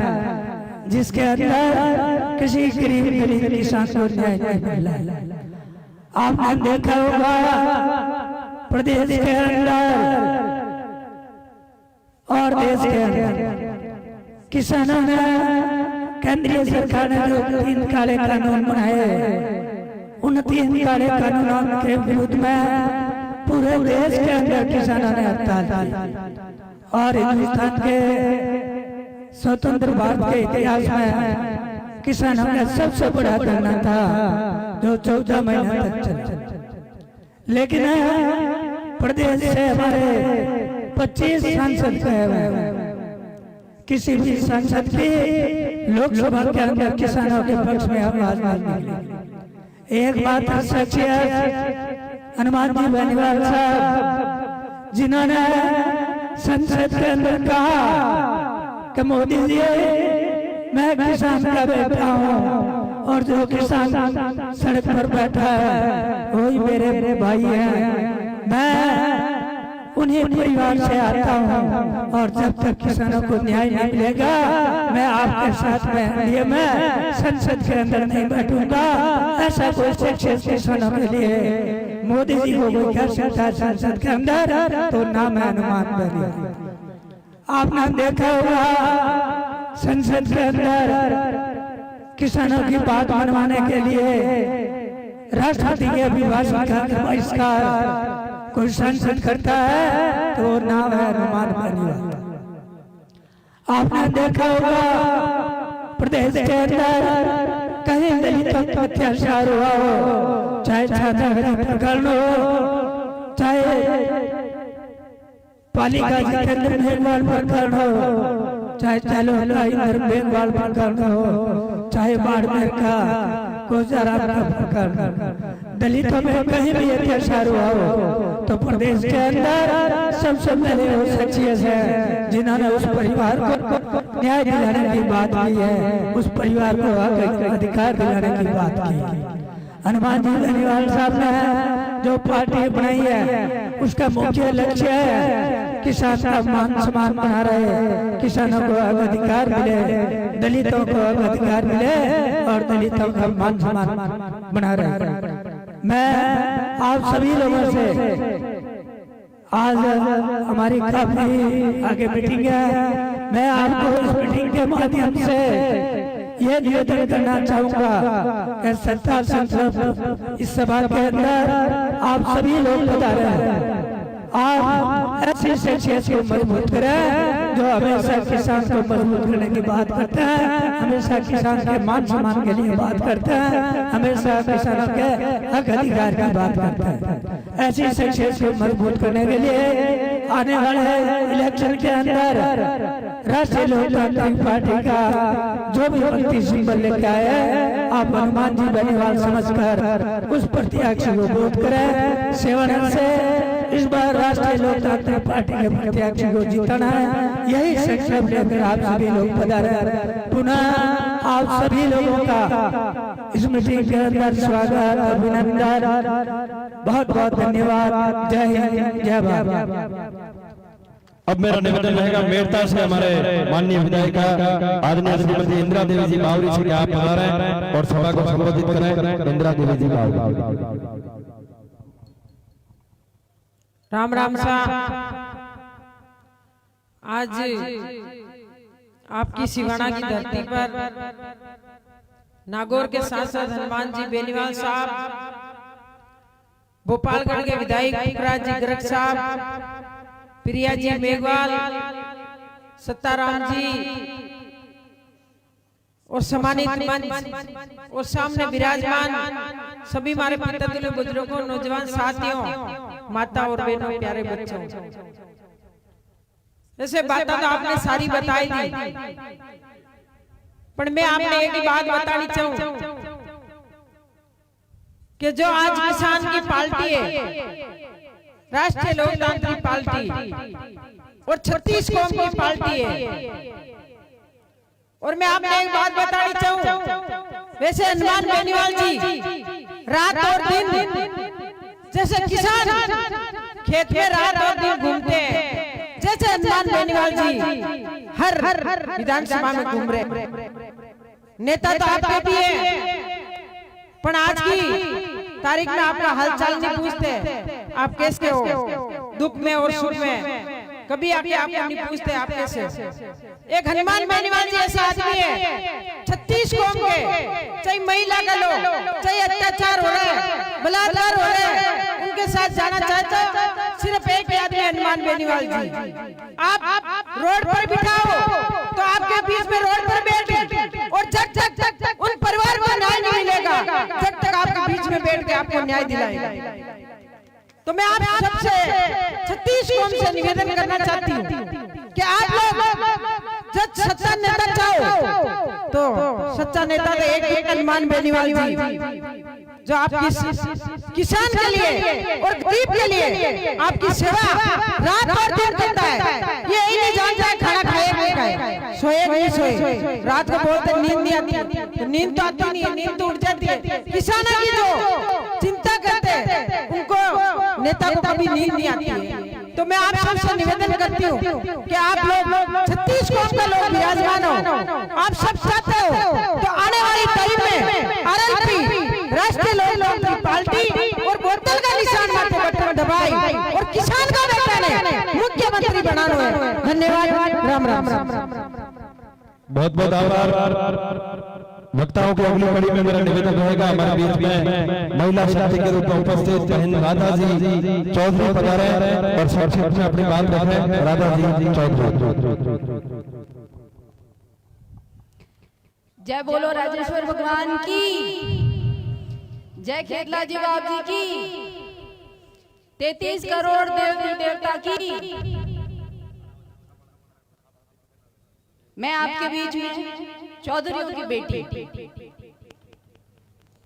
जिसके अंदर किसी गरीब किसान को न्याय नहीं मिला। आपने देखा होगा प्रदेश के अंदर और देश के अंदर किसानों ने, केंद्रीय सरकार ने जो 3 काले कानून बनाए, उन 3 काले कानूनों के विरुद्ध में पूरे देश के अंदर किसानों ने हड़ताल की और हिंदुस्तान के स्वतंत्र भारत के इतिहास में किसानों का सबसे बड़ा धरना था जो 14 महीने तक चला। लेकिन प्रदेश से हमारे 25 सांसद गए हुए, किसी भी सांसद की लोकसभा के अंदर किसानों के पक्ष में आवाज नहीं मिली। एक बात सच है, हनुमान जी बेनीवाल साहब जिन्होंने संसद के अंदर कहा कि मोदी जी मैं किसान का बेटा हूँ और जो किसान सड़क पर बैठा है वही मेरे भाई हैं, मैं उन्हीं परिवार से आता हूँ और जब तक किसानों को न्याय नहीं मिलेगा मैं आपके साथ में संसद के अंदर नहीं बैठूंगा। ऐसा कोई शिक्षित किसानों के लिए मोदी जी को कोई कह सकता है संसद के अंदर, तो नाम है हनुमान बेनीवाल। आपने देखा होगा संसद के अंदर किसानों की बात मनवाने के लिए राष्ट्रपति के अभिभाषण का बहिष्कार कोई संसद करता है तो नाम है हनुमान बेनीवाल। आपने देखा होगा प्रदेश के अंदर कहीं दलितों पर अत्याचार हुआ हो, चाहे छात्रावास प्रकरण हो, चाहे पालिका जितेंद्र मेघवाल प्रकरण हो, चाहे चलो मेघवाल प्रकरण हो, चाहे बाड़मेर का गुजारा कर। दलितों में कहीं भी अत्याचार हुआ हो तो प्रदेश के अंदर सबसे पहले वो शख्सियत है जिन्होंने उस परिवार को न्याय दिलाने की बात की है, उस परिवार को अधिकार दिलाने की बात की है। हनुमान जी बेनीवाल साहब ने जो पार्टी बनाई है उसका मुख्य लक्ष्य है किसान का मान सम्मान बना रहे, किसानों को अधिकार मिले, दलितों को अधिकार मिले और दलितों का मान सम्मान बना रहे। मैं आप सभी लोगों से आज हमारी काफी आगे मीटिंग है, मैं आपको इस मीटिंग के माध्यम से ये निवेदन करना चाहूंगा कि 70 इस सभा के अंदर आप सभी लोग बता रहे हैं, आप ऐसी शख्सियत को मजबूत करें जो हमेशा किसान को मजबूत करने की बात करते हैं, हमेशा किसान के मान सम्मान के लिए बात करते हैं, हमेशा किसानों के हक अधिकार की बात करते हैं। ऐसी शख्सियत को मजबूत करने के लिए आने वाले इलेक्शन के अंदर राष्ट्रीय लोकतांत्रिक पार्टी का जो भी प्रतीक सिंबल लेके आए, आप हनुमान जी बेनीवाल समझकर उस प्रत्याशी को वोट करें। सेवन से इस बार राष्ट्रीय लोकतांत्रिक पार्टी के प्रत्याशी को जीतना है, यही संकल्प लेकर आप सभी लोग पधारे। पुनः आप सभी लोगों का इस मीटिंग के अंदर स्वागत, अभिनंदन, बहुत बहुत धन्यवाद। जय हिंद, जय भारत। अब मेरा निवेदन रहेगा मेरता से हमारे माननीय विधायिका आदरणीय श्रीमती इंदिरा देवी जी बावरी से आप पधारें और सभा को संबोधित करें। इंदिरा देवी जी बावरी। राम राम साहब, आज आपकी सिवाना की धरती पर नागौर के सांसद हनुमान जी बेनीवाल साहब, भोपालगढ़ के विधायक पुखराज जी गर्ग साहब, प्रिया जी मेघवाल, सत्ताराम जी और सम्मानित मंच और सामने विराजमान सभी हमारे पितृतुल्य बुजुर्गों, नौजवान साथियों, माता और बहनों, प्यारे बच्चों, जैसे बातें तो आपने सारी बताई दी, पर मैं आपने एक ही बात बतानी चाहूं कि जो आज किसान की पार्टी है, राष्ट्रीय लोकतांत्रिक पार्टी और 36 कौम की पार्टी है, और मैं आपने एक बात बतानी चाहूं, वैसे हनुमान बेनीवाल जी रात और दिन जैसे किसान खेत में रात और दिन घूमते हैं, जैसे हनुमान बेनीवाल जी हर विधानसभा में घूम रहे। नेता तो आपके भी है, पर आज की तारीख में आपका हालचाल नहीं पूछते, आप कैसे हो, दुख में और सुख में कभी आके आपको नहीं पूछते आप कैसे हो। एक हनुमान बेनीवाल जी ऐसा आदमी है, 36 कौम के, चाहे महिला का लो, चाहे अत्याचार हो रहा है, बलात्कार हो रहा है, उनके साथ जाना चाहता है सिर्फ एक आदमी हनुमान बेनीवाल जी। आप रोड पर बिठाओ तो आपके बीच में रोड पर बैठे, और जब तक उन परिवार को न्याय नहीं मिलेगा, जब तक आपके बीच में बैठ के आपको न्याय दिलाएगा। तो मैं आप सबसे 36 कौम से निवेदन करना चाहती हूँ कि आप लोग जब सच्चा नेता चाहो तो सच्चा नेता तो एक हनुमान बेनीवाल जी, जो आपकी किसान के लिए और गरीब के लिए आपकी सेवा रात और दिन करता है। ये ही नहीं जानता है खाना खाए नहीं खाए, सोए नहीं सोए, रात को बोलते नींद नहीं आती, तो नींद तो आती नहीं है, नींद तो उड़ जाती है। किसानों की जो चिंता करते हैं उनको नेता को कभी नींद नहीं आती है। तो मैं आप सबसे निवेदन करती हूँ कि आप लोग 36 कौम का लोग विराजमान हो, आप सब चाहते हो तो आने वाली टाइम में आरएलपी राष्ट्रीय लोकतांत्रिक पार्टी और बोतल का निशान माथे बटन दबाई और किसान का बेटा ने मुख्यमंत्री बनाना है। धन्यवाद, राम राम। बहुत बहुत आभार। वक्ताओं की अगली कड़ी में मेरा निवेदन रहेगा, हमारे बीच में महिला शक्ति के रूप में उपस्थित बहन राधा जी चौधरी पधारे और संक्षिप्त में अपनी बात रखें। राधा जी चौधरी। जय बोलो राजेश्वर भगवान की, जय खेतला जी बाप जी की, 33 करोड़ देवी देवता की। मैं आपके बीच में चौधरियों की बेटी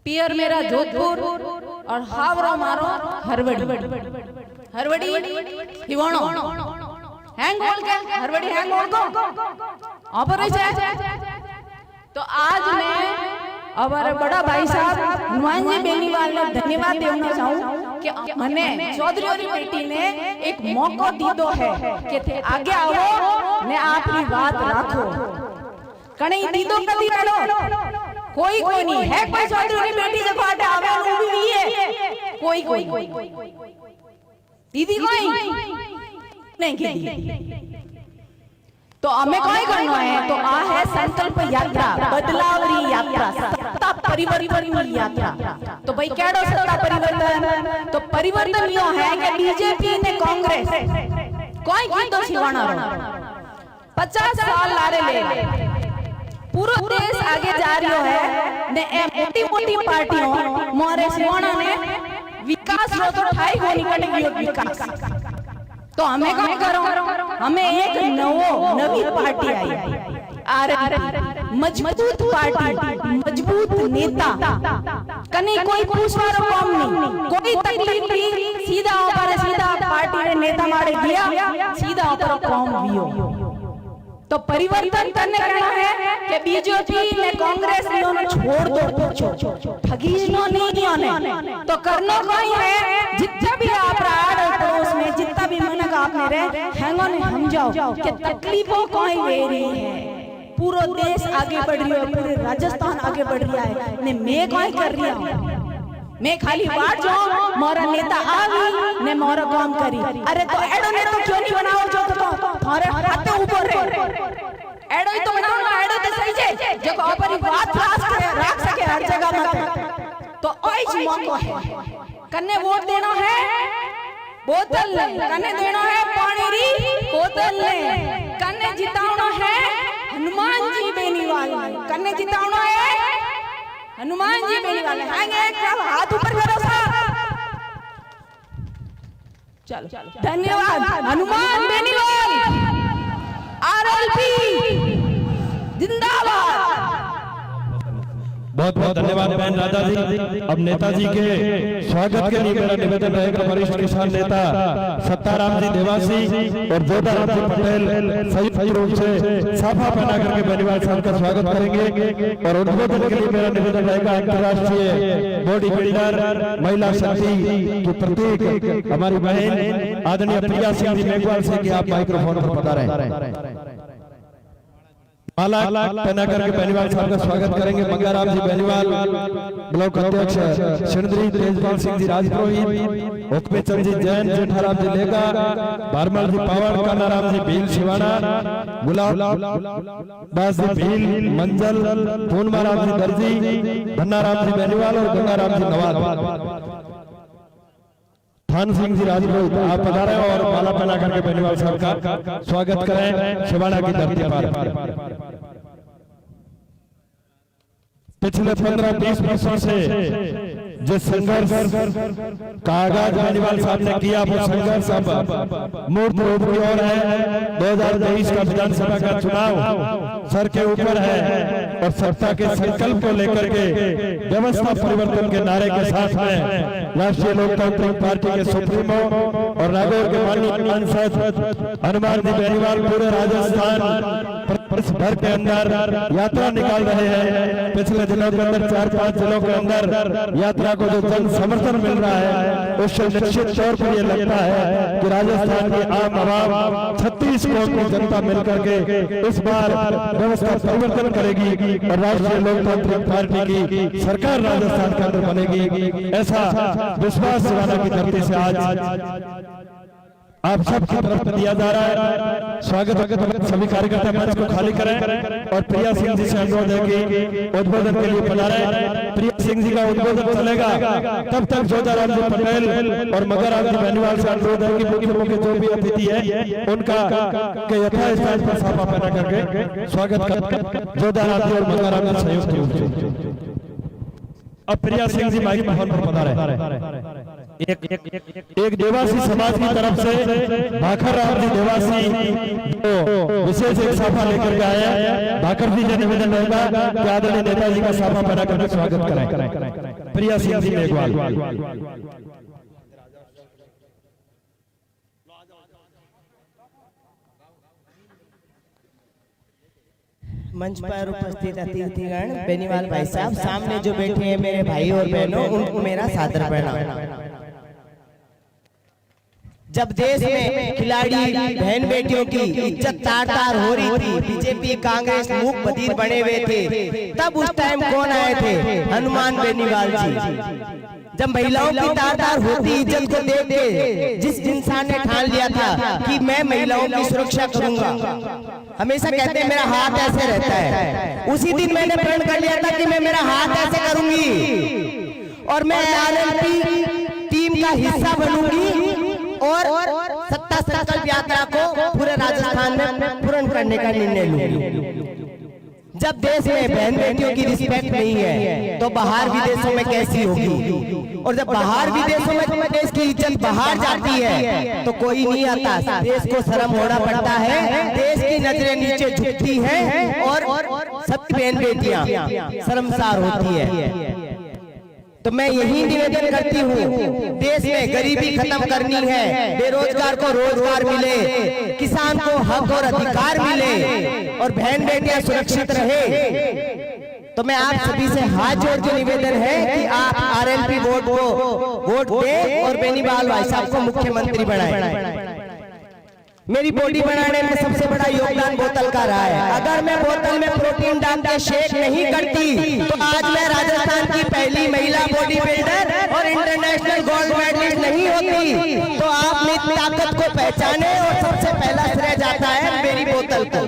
पियर मेरा जोधपुर और हावरो मारो हरवड़ी हिवाणो हैंग होल के हरवड़ी हैंग होल को ऑपरेशन। तो आज मैं हमारे बड़ा भाई साहब हनुमान जी बेनीवाल ने धन्यवाद देना चाहूँ कि मने चौधरी की बेटी ने एक मौका दीदो है कि थे आगे आओ ने आपकी बात राखो कहीं दीदो कभी करो कोई नहीं है कोई चौधरी की बेटी जब आटे आवे वो भी है कोई दीदी कोई नहीं की तो हमें कोई करना है तो आ है संकल्प यात्रा बदलावरी यात्रा सत्ता परिवर्तन यात्रा। तो भाई केड़ो सत्ता परिवर्तन तो परिवर्तन यो है कि बीजेपी ने कांग्रेस कोई कीधो छिवाणा 50 साल लारे ले पूरा देश आगे जा रही है ने ए मोटी पार्टियों मोरे छिवाणा ने विकास रो तो ठाई को निकल विकास। तो हमें क्या करो हमें एक नवी पार्टी आई मजबूत पार्टी मजबूत नेता कहीं कोई पूछवारो काम नहीं कोई तकलीफ नहीं सीधा पार्टी ने नेता मारे दिया सीधा ऊपर काम दियो। तो परिवर्तन करने का है कि बीजेपी ने कांग्रेस ने छोड़ दो ठगी नहीं तो करना कोई है जितना भी आप पड़ोस में जितना भी मन आपने रहे हैंगो ने हम जाओ कि तकलीफों कोई ले रही है पूरा देश आगे बढ़ रही है पूरे राजस्थान आगे बढ़ रहा है ने मैं कोई कर रही हूँ मैं खाली बात जाऊं मोरा नेता आवी ने मोरा काम करी। अरे तो एडो ने तो क्यों नहीं बनाओ जो तो थारे हाथे ऊपर रे एडो ही तो बनाओ ना एडो तो सही छे जो ऊपर बात रख सके हर जगह मत तो आज मौका है कन्ने वोट देना है बोतल ले कन्ने देना है पानी री बोतल ले कन्ने जिताना है हनुमान जी बेनीवाल कन्ने जिताना है हनुमान जी बेनीवाल आएंगे हाथ ऊपर करो साहब चलो धन्यवाद हनुमान बेनीवाल आरएलपी जिंदाबाद। बहुत बहुत धन्यवाद बहन राजा जी। अब नेताजी के स्वागत के लिए मेरा निवेदन रहेगा वरिष्ठ किसान नेता सत्ताराम जी देवासी और जोधाराम जी पटेल संयुक्त रूप से साफा पहना करके बेनीवाल साहब का स्वागत करेंगे और उद्बोधन के लिए मेरा निवेदन रहेगा अंतर्राष्ट्रीय बॉडी बिल्डर महिला शक्ति की प्रतीक हमारी बहन आदरणीय प्रिया सिंह जी मेघवाल से कि आप माइक्रोफोन पर पधारें। माला पहना करके बेनीवाल साहब का स्वागत करेंगे मंगाराम जी बेनीवाल ब्लॉक अध्यक्ष श्री तेजपाल सिंह जी राजपुरोहित हुक्मेचंद जी जैन जेठाराम जी लेगा बारमल जी पावड़ कानाराम जी भील शिवाना गुलाब दास जी भील मंजल पूनमाराम जी दर्जी धन्नाराम जी बेनीवाल और गंगाराम जी नवाज थान सिंह जी राजपुरोहित आप पधारे और माला पहना करके बेनीवाल साहब का स्वागत करें शिवाना की धरती पर। पिछले 15-20 वर्षों से जिस संघर्ष का आगाज बेनीवाल साहब ने किया वो संघर्ष अब मूर्त रूप की ओर है। 2023 का विधानसभा का चुनाव सर के ऊपर है और सत्ता के संकल्प को लेकर के व्यवस्था परिवर्तन के नारे के साथ में राष्ट्रीय लोकतांत्रिक पार्टी के सुप्रीमो और नागौर के माननीय सांसद हनुमान जी बेनीवाल पूरे राजस्थान भर के अंदर यात्रा निकाल रहे हैं। पिछले दिनों के अंदर 4-5 जिलों के अंदर यात्रा को जो जन समर्थन मिल रहा है उससे निश्चित तौर पर यह लगता है कि राजस्थान की आम आवाम 36 करोड़ की जनता मिलकर के इस बार व्यवस्था परिवर्तन करेगी और राष्ट्रीय लोकतांत्रिक पार्टी की सरकार राजस्थान के अंदर बनेगी। ऐसा विश्वास शिवाना की धरती से आज आप सबकी तरफ दिया जा रहा है। स्वागत सभी कार्यकर्ता मंच को खाली करें और प्रिया सिंह जी से अनुरोध है कि उद्बोधन के लिए पधारें। प्रिया सिंह जी का उद्बोधन चलेगा तब तक जोधाराम जी पटेल और मंगाराम जी बेनीवाल से अनुरोध है कि मुख्य जो भी अतिथि है उनका के यथास्थान पर साफा पहना करके स्वागत करें। जोधाराम जी और मंगाराम जी संयुक्त रूप से अब प्रिया सिंह जी माइक्रोफोन पर पधारें। एक देवासी समाज की तरफ से भाकर राम जी देवासी तो विशेष एक साफा लेकर के आए। भाकर जी से निवेदन रहेगा कि आदरणीय नेताजी का साफा पहना करके स्वागत करें। प्रिया सिंह जी मेघवाल। मंच पर उपस्थित अतिथिगण, बेनीवाल भाई साहब, सामने जो बैठे हैं मेरे भाई और बहनों, उनको मेरा सादर प्रणाम। जब देश में खिलाड़ी बहन बेटियों की इज्जत तार-तार हो रही थी, बीजेपी कांग्रेस मूक बधिर बने हुए थे, तब उस टाइम कौन आए थे? हनुमान बेनीवाल जी। जब महिलाओं की तार-तार होती इज्जत को देख के जिस इंसान ने ठान लिया था कि मैं महिलाओं की सुरक्षा करूंगा, हमेशा कहते हैं मेरा हाथ ऐसे रहता है, उसी दिन मैंने प्रण कर लिया था कि मैं मेरा हाथ ऐसे करूंगी और मैं आरएलपी टीम का हिस्सा बनूंगी और सत्ता संकल्प यात्रा को पूरे राजस्थान में पूर्ण करने का निर्णय लूंगी। जब देश में बहन बेटियों की रिस्पेक्ट नहीं है तो बाहर विदेशों में कैसी होगी? और जब बाहर विदेशों में देश की इज्जत बाहर जाती है तो कोई नहीं आता, देश को शर्म होना पड़ता है, देश की नजरें नीचे झुकती हैं और सबकी बहन बेटियां शर्मसार होती है। तो मैं यही निवेदन करती हूँ, देश में गरीबी खत्म करनी है, बेरोजगार को रोजगार मिले, किसान को हक और अधिकार मिले और बहन बेटियां सुरक्षित रहे। तो मैं आप सभी से हाथ जोड़ के निवेदन है कि आप आरएलपी बोर्ड को वोट दें और बेनीवाल भाई साहब को मुख्यमंत्री बनाएं। मेरी बॉडी बनाने में सबसे बड़ा योगदान बोतल का रहा है। अगर मैं बोतल में प्रोटीन डाल के शेक नहीं करती तो आज मैं राजस्थान की पहली महिला बॉडी बिल्डर और इंटरनेशनल गोल्ड मेडलिस्ट नहीं होती। तो आप मेरी ताकत को पहचाने और सबसे पहला श्रेय जाता है मेरी बोतल को।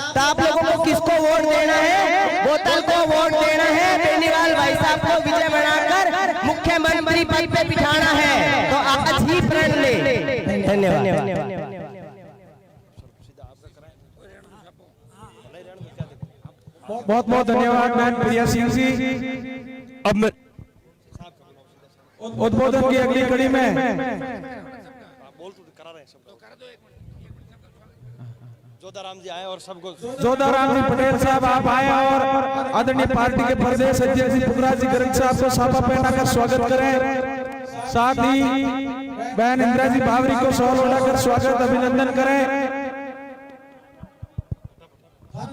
तो आप लोगों को किसको वोट देना है? बोतल को वोट देना है, बेनीवाल भाई साहब को विजय बनाकर मुख्यमंत्री पद पे बिठाना है। तो आज ही प्रण ले। धन्यवाद। बहुत बहुत धन्यवाद बहन प्रिया सिंह जी। अब मैं उद्बोधन की अगली कड़ी में जोधाराम जी आए और सबको जोधाराम जी पटेल साहब आप आए और आदरणीय पार्टी के प्रदेश अध्यक्ष पुखराज जी गर्ग साहब को साफा पहनाकर स्वागत करें। साथ ही बहन इंदिरा जी बावरी को शॉल ओढ़ाकर स्वागत अभिनंदन करें।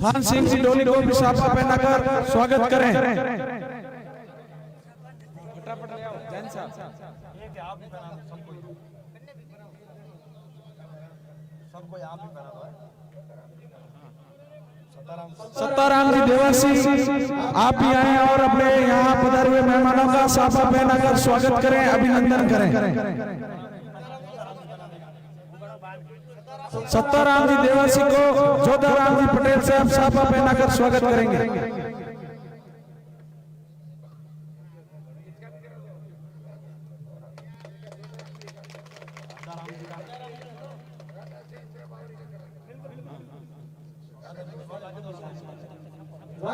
भान सिंह जी डोली को भी साफा पहनाकर स्वागत करें। सत्ताराम जी देवासी आप भी आए और अपने यहाँ पधारे हुए मेहमानों का साफा पहनाकर स्वागत करें, अभिनंदन करें। सत्ताराम जी देवासी को जोधाराम जी पटेल साहब साफा पहनाकर स्वागत करेंगे।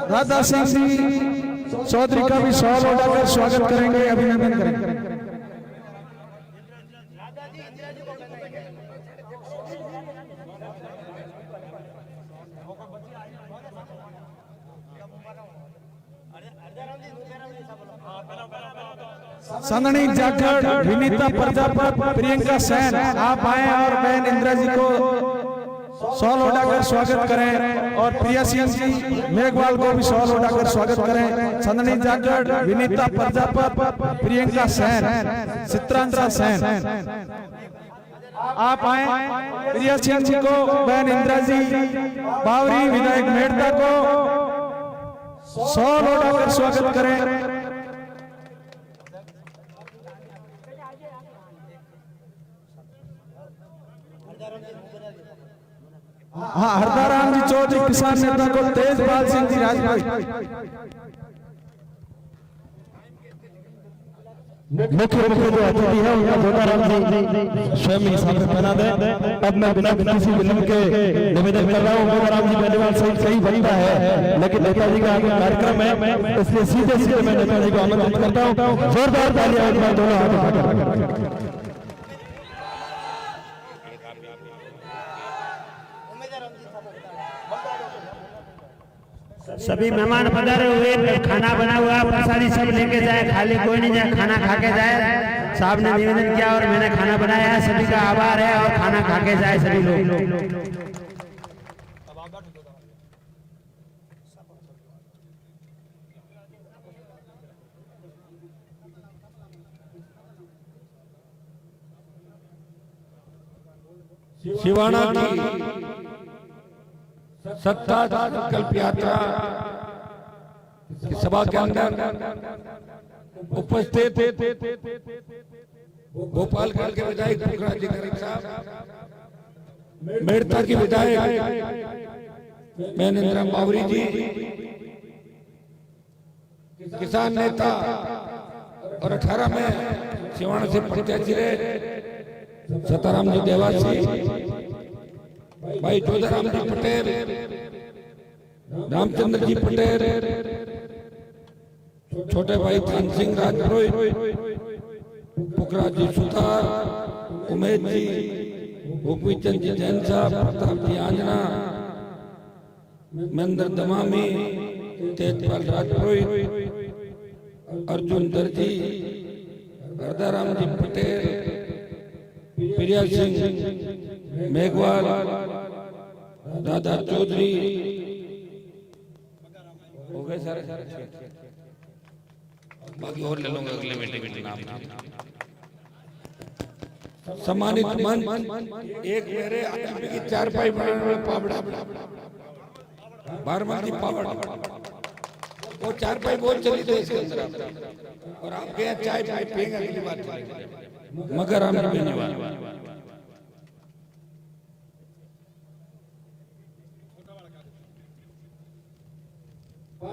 राधा सिंह जी चौधरी का भी शॉल ओढ़ाकर स्वागत करेंगे, अभिनंदन करेंगे। संदनी जाखड़, विनीता प्रजापत, प्रियंका सेन आप आए और बहन इंदिरा जी को शॉल ओढ़ाकर स्वागत करें और प्रिया सिंह जी मेघवाल को भी शॉल ओढ़ाकर स्वागत करें। संदनी जाखड़, विनीता प्रजापत, प्रियंका सेन, चित्रांतरा सेन आप आए। प्रिया सिंह जी को बहन इंदिरा जी बावरी, विधायक मेड़ता को शॉल ओढ़ाकर स्वागत करें। हाँ, हरदाराम जी चौधरी किसान नेता को तेजपाल सिंह जी राजपूत। मुख्य रूप से जो अतिथि है उनका जोधाराम जी स्वयं ही सामने बना दे। अब मैं बिना किसी विलंब के निवेदन कर रहा हूँ, जोधाराम जी बेनीवाल सही बनता है, लेकिन नेताजी का आगे कार्यक्रम है, इसलिए सीधे सीधे मैं नेताजी को आमंत्रित करता हूँ। जोरदार तालियां एक बार दोनों हाथ। सभी मेहमान पधारे हुए, खाना बना हुआ, प्रसादी सब लेके जाए, खाली कोई नहीं जाए, खाना खा के जाए। साहब ने निवेदन किया और मैंने खाना बनाया है, सभी का आभार है, और खाना खा के जाए सभी लोग। शिवाना की सत्ता संकल्प यात्रा की सभा के अंदर उपस्थित गोपालगंज के विधायक पुखराज जी गर्ग साहब, मेड़ता की विधायक महेंद्र बावरी जी, किसान नेता और 18 में सिवाना से प्रत्याशी रहे सताराम जी देवासी, भाई जोधाराम जी पटेल, रामचंद्र जी पटेल, छोटे भाई धन सिंह राजपुरोहित, पुखराज जी सुतार, उमेश जी, भूपी चंद जी जैन साहब, प्रताप जी आंजना, महेंद्र दमामी, तेजपाल राजपुरोहित, अर्जुन दर्जी, हरदाराम जी पटेल, प्रिया सिंह मेघवाल, दादा चौधरी, हो गए सारे। बाकी और ले लूंगा अगले मीटिंग में नाम। सम्मानित मंच, एक मेरे आदमी की 4 पाई बनाने वाला पावड़ा, बारहमासी पावड़, वो 4 पाई बहुत चली थी इसके अंदर, और आपके यहाँ चाय पाई पिएंगे अगली बात। मगर हम बेनीवाल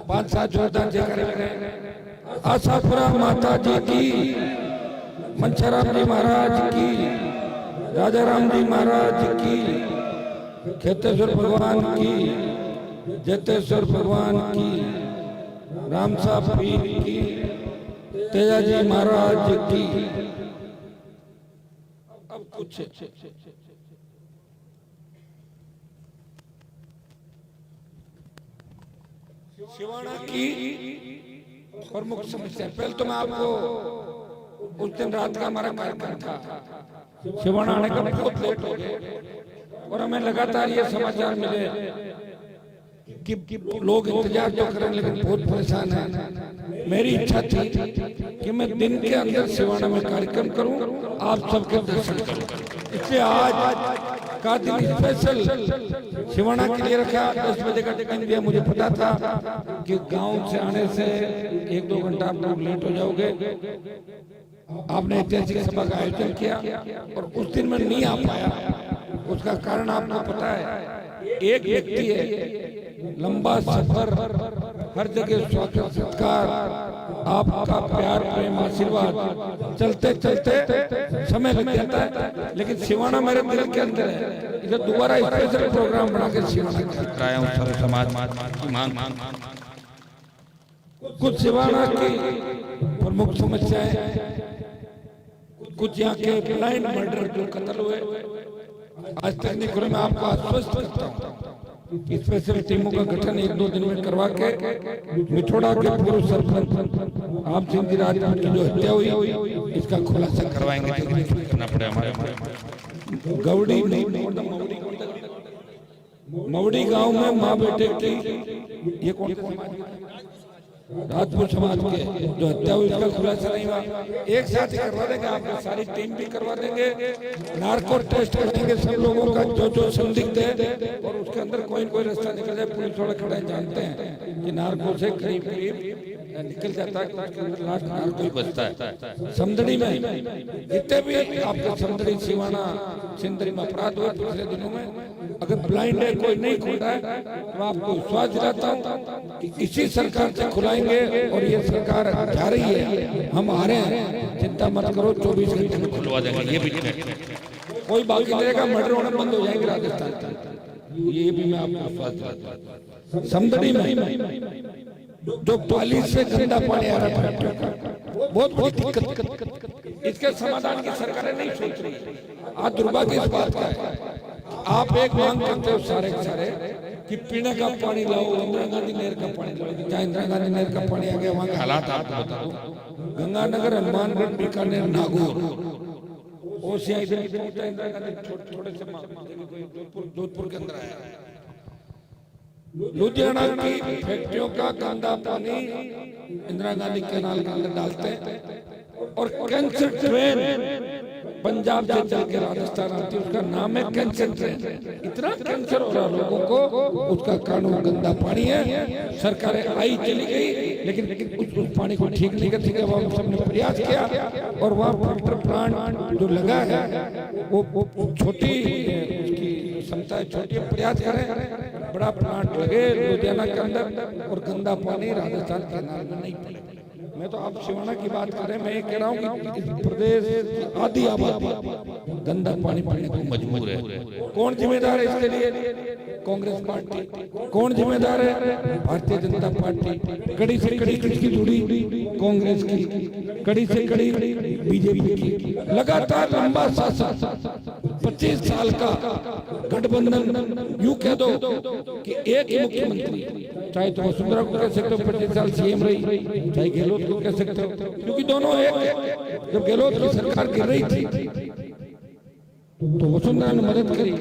5-7 जोरदार जयकारे करें। आशापुरा माता जी की, मनसाराम जी महाराज की, राजाराम जी महाराज की, खेतेश्वर भगवान की, जेतेश्वर भगवान की, राम साहब पीर की, तेजा जी महाराज की। अब कुछ शिवाना की प्रमुख समस्या, पहले तो मैं आपको उस दिन रात का हमारा कार्यक्रम था, शिवाना आने का बहुत लेट हो गए, और हमें लगातार ये समाचार मिले कि लोग इंतजार तो करें लेकिन बहुत परेशान हैं। मेरी इच्छा थी कि मैं दिन के अंदर शिवाना में कार्यक्रम करूं, आप सबके दर्शन करूं, इसलिए आज का दिन स्पेशल शिवाना के लिए रखा। 10 बजे का टाइम दिया, मुझे पता था कि गांव से आने से 1-2 घंटा आप लोग लेट हो जाओगे। आपने ऐतिहासिक सभा का आयोजन किया और उस दिन मैं नहीं आ पाया, उसका कारण आपको पता है। एक व्यक्ति है, लंबा सफर, हर जगह स्वागत सत्कार, आपका प्यार प्रेम आशीर्वाद, चलते चलते समय लग जाता है, लेकिन शिवाना मेरे दिल के अंदर है। इधर दोबारा स्पेशल प्रोग्राम बना के शिवाना कराया हूँ, सारे समाज की मांग। कुछ शिवाना की प्रमुख समस्याएं, कुछ यहाँ के ब्लाइंड मर्डर जो कत्ल हुए, आज तक नहीं, मैं आपको आश्वस्त करता हूँ स्पेशल टीमों का गठन 1-2 दिन में करवा के मिठोड़ा के पूर्व सरपंच आप सिंह जी राजपूत की जो हत्या हुई इसका खुलासा करवाएंगे। करना पड़े हमारे गौड़ी मवड़ी गांव में माँ बेटे की, ये कौन राजपूत समाज के जो हत्या हुई इसका खुलासा नहीं हुआ, एक साथ ही करवा देंगे, आपको सारी टीम भी करवा देंगे, नार्को टेस्ट करेंगे सब लोगों का जो संदिग्ध है, और उसके अंदर कोई रास्ता निकल जाए। पुलिस वाले खड़े जानते हैं कि नार्को से करीब निकल जाता है, उसके अंदर लास्ट नार्को ही बचता है। समदड़ी में जितने भी आपके समदड़ी, सिवाना, सिंदरी में अपराध हुए पिछले दिनों में, अगर ब्लाइंड है, कोई नहीं खुल रहा है, तो आपको विश्वास दिलाता हूँ कि इसी सरकार से खुलाएंगे। और ये सरकार जा रही है, हम आ रहे हैं, चिंता मत करो, 24 घंटे में खुलवा देंगे। ये भी कोई बाकी नहीं रहेगा, मर्डर होना बंद हो जाएंगे राजस्थान के, ये भी मैं आपको विश्वास दिलाता हूँ। समदड़ी में जो पाली से गंदा पानी आ रहा है, बहुत बड़ी दिक्कत, इसके समाधान की सरकारें नहीं सोच रही। आज दुर्भाग्य इस बात का है, आप एक मांग करते हो सारे के सारे कि पीने का पानी लाओ, इंदिरा गांधी नहर का पानी लाओ। जहाँ इंदिरा गांधी नहर का पानी आ गया, वहाँ के हालात आपको बता दो। गंगानगर, हनुमानगढ़, बीकानेर, नागौर, ओसिया, इधर इंदिरा गांधी थोड़े से जोधपुर के अंदर आया। लुधियाना की फैक्ट्रियों का गंदा पानी इंदिरा गांधी कैनाल के अंदर डालते हैं। और कैंसर ट्रेन पंजाब से चल के राजस्थान आती है, उसका नाम है कैंसर ट्रेन। इतना कैंसर हो रहा लोगों को, उसका कारण गंदा पानी है। सरकारें आई चली गई, लेकिन उस पानी को ठीक नहीं करती। वहाँ सबने प्रयास किया और वहाँ फिल्टर प्लांट जो लगा है वो छोटी उसकी क्षमता है, छोटी, प्रयास करें, बड़ा प्लांट लगे लुधियाना के अंदर और गंदा पानी राजस्थान के नाल में नहीं पड़े। मैं तो आप सिवाना की बात करें, मैं ये कह रहा हूँ कि इस प्रदेश की आधी आबादी गंदा पानी पीने को मजबूर है। कौन जिम्मेदार है इसके लिए? कांग्रेस पार्टी। कौन जिम्मेदार है? भारतीय जनता पार्टी। कड़ी से कड़ी किसकी जुड़ी? कांग्रेस की। कड़ी से कड़ी बीजेपी की। लगातार लंबा शासन, 25 साल का गठबंधन, यूं कह दो कि एक ही मुख्यमंत्री, चाहे तो वसुंधरा को कह सकते हो 25 साल सीएम रही, चाहे गहलोत को कह सकते हो, क्योंकि दोनों एक है। जब गहलोत की सरकार गिर रही थी तो वसुंधरा ने मदद करी।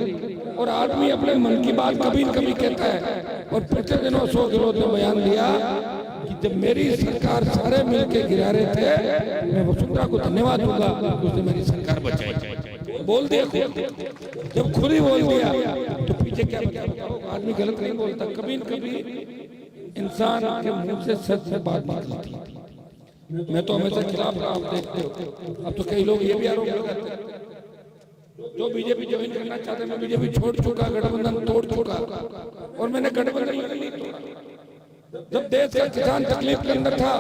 और आदमी अपने मन की बात कभी न कभी कहता है। और पिछले दिनों अशोक गहलोत ने बयान दिया कि जब मेरी सरकार सारे मिलकर गिरा रहे थे, मैं वसुंधरा को धन्यवाद दूंगा, उसने मेरी सरकार बचाई। बोल दिया, जब खुद ही बोल दिया तो पीछे क्या बताओ? आदमी गलत नहीं बोलता, कभी न कभी इंसान के मुंह से सच से बात निकलती है। मैं तो हमेशा खिलाफ रहा, आप देखते हो। अब तो कई लोग ये भी आरोप लगाते हैं जो बीजेपी ज्वाइन करना चाहते हैं, मैं बीजेपी छोड़ चुका, गठबंधन तोड़ चुका, और मैंने गठबंधन नहीं तोड़ा। जब देश का किसान तकलीफ के अंदर था,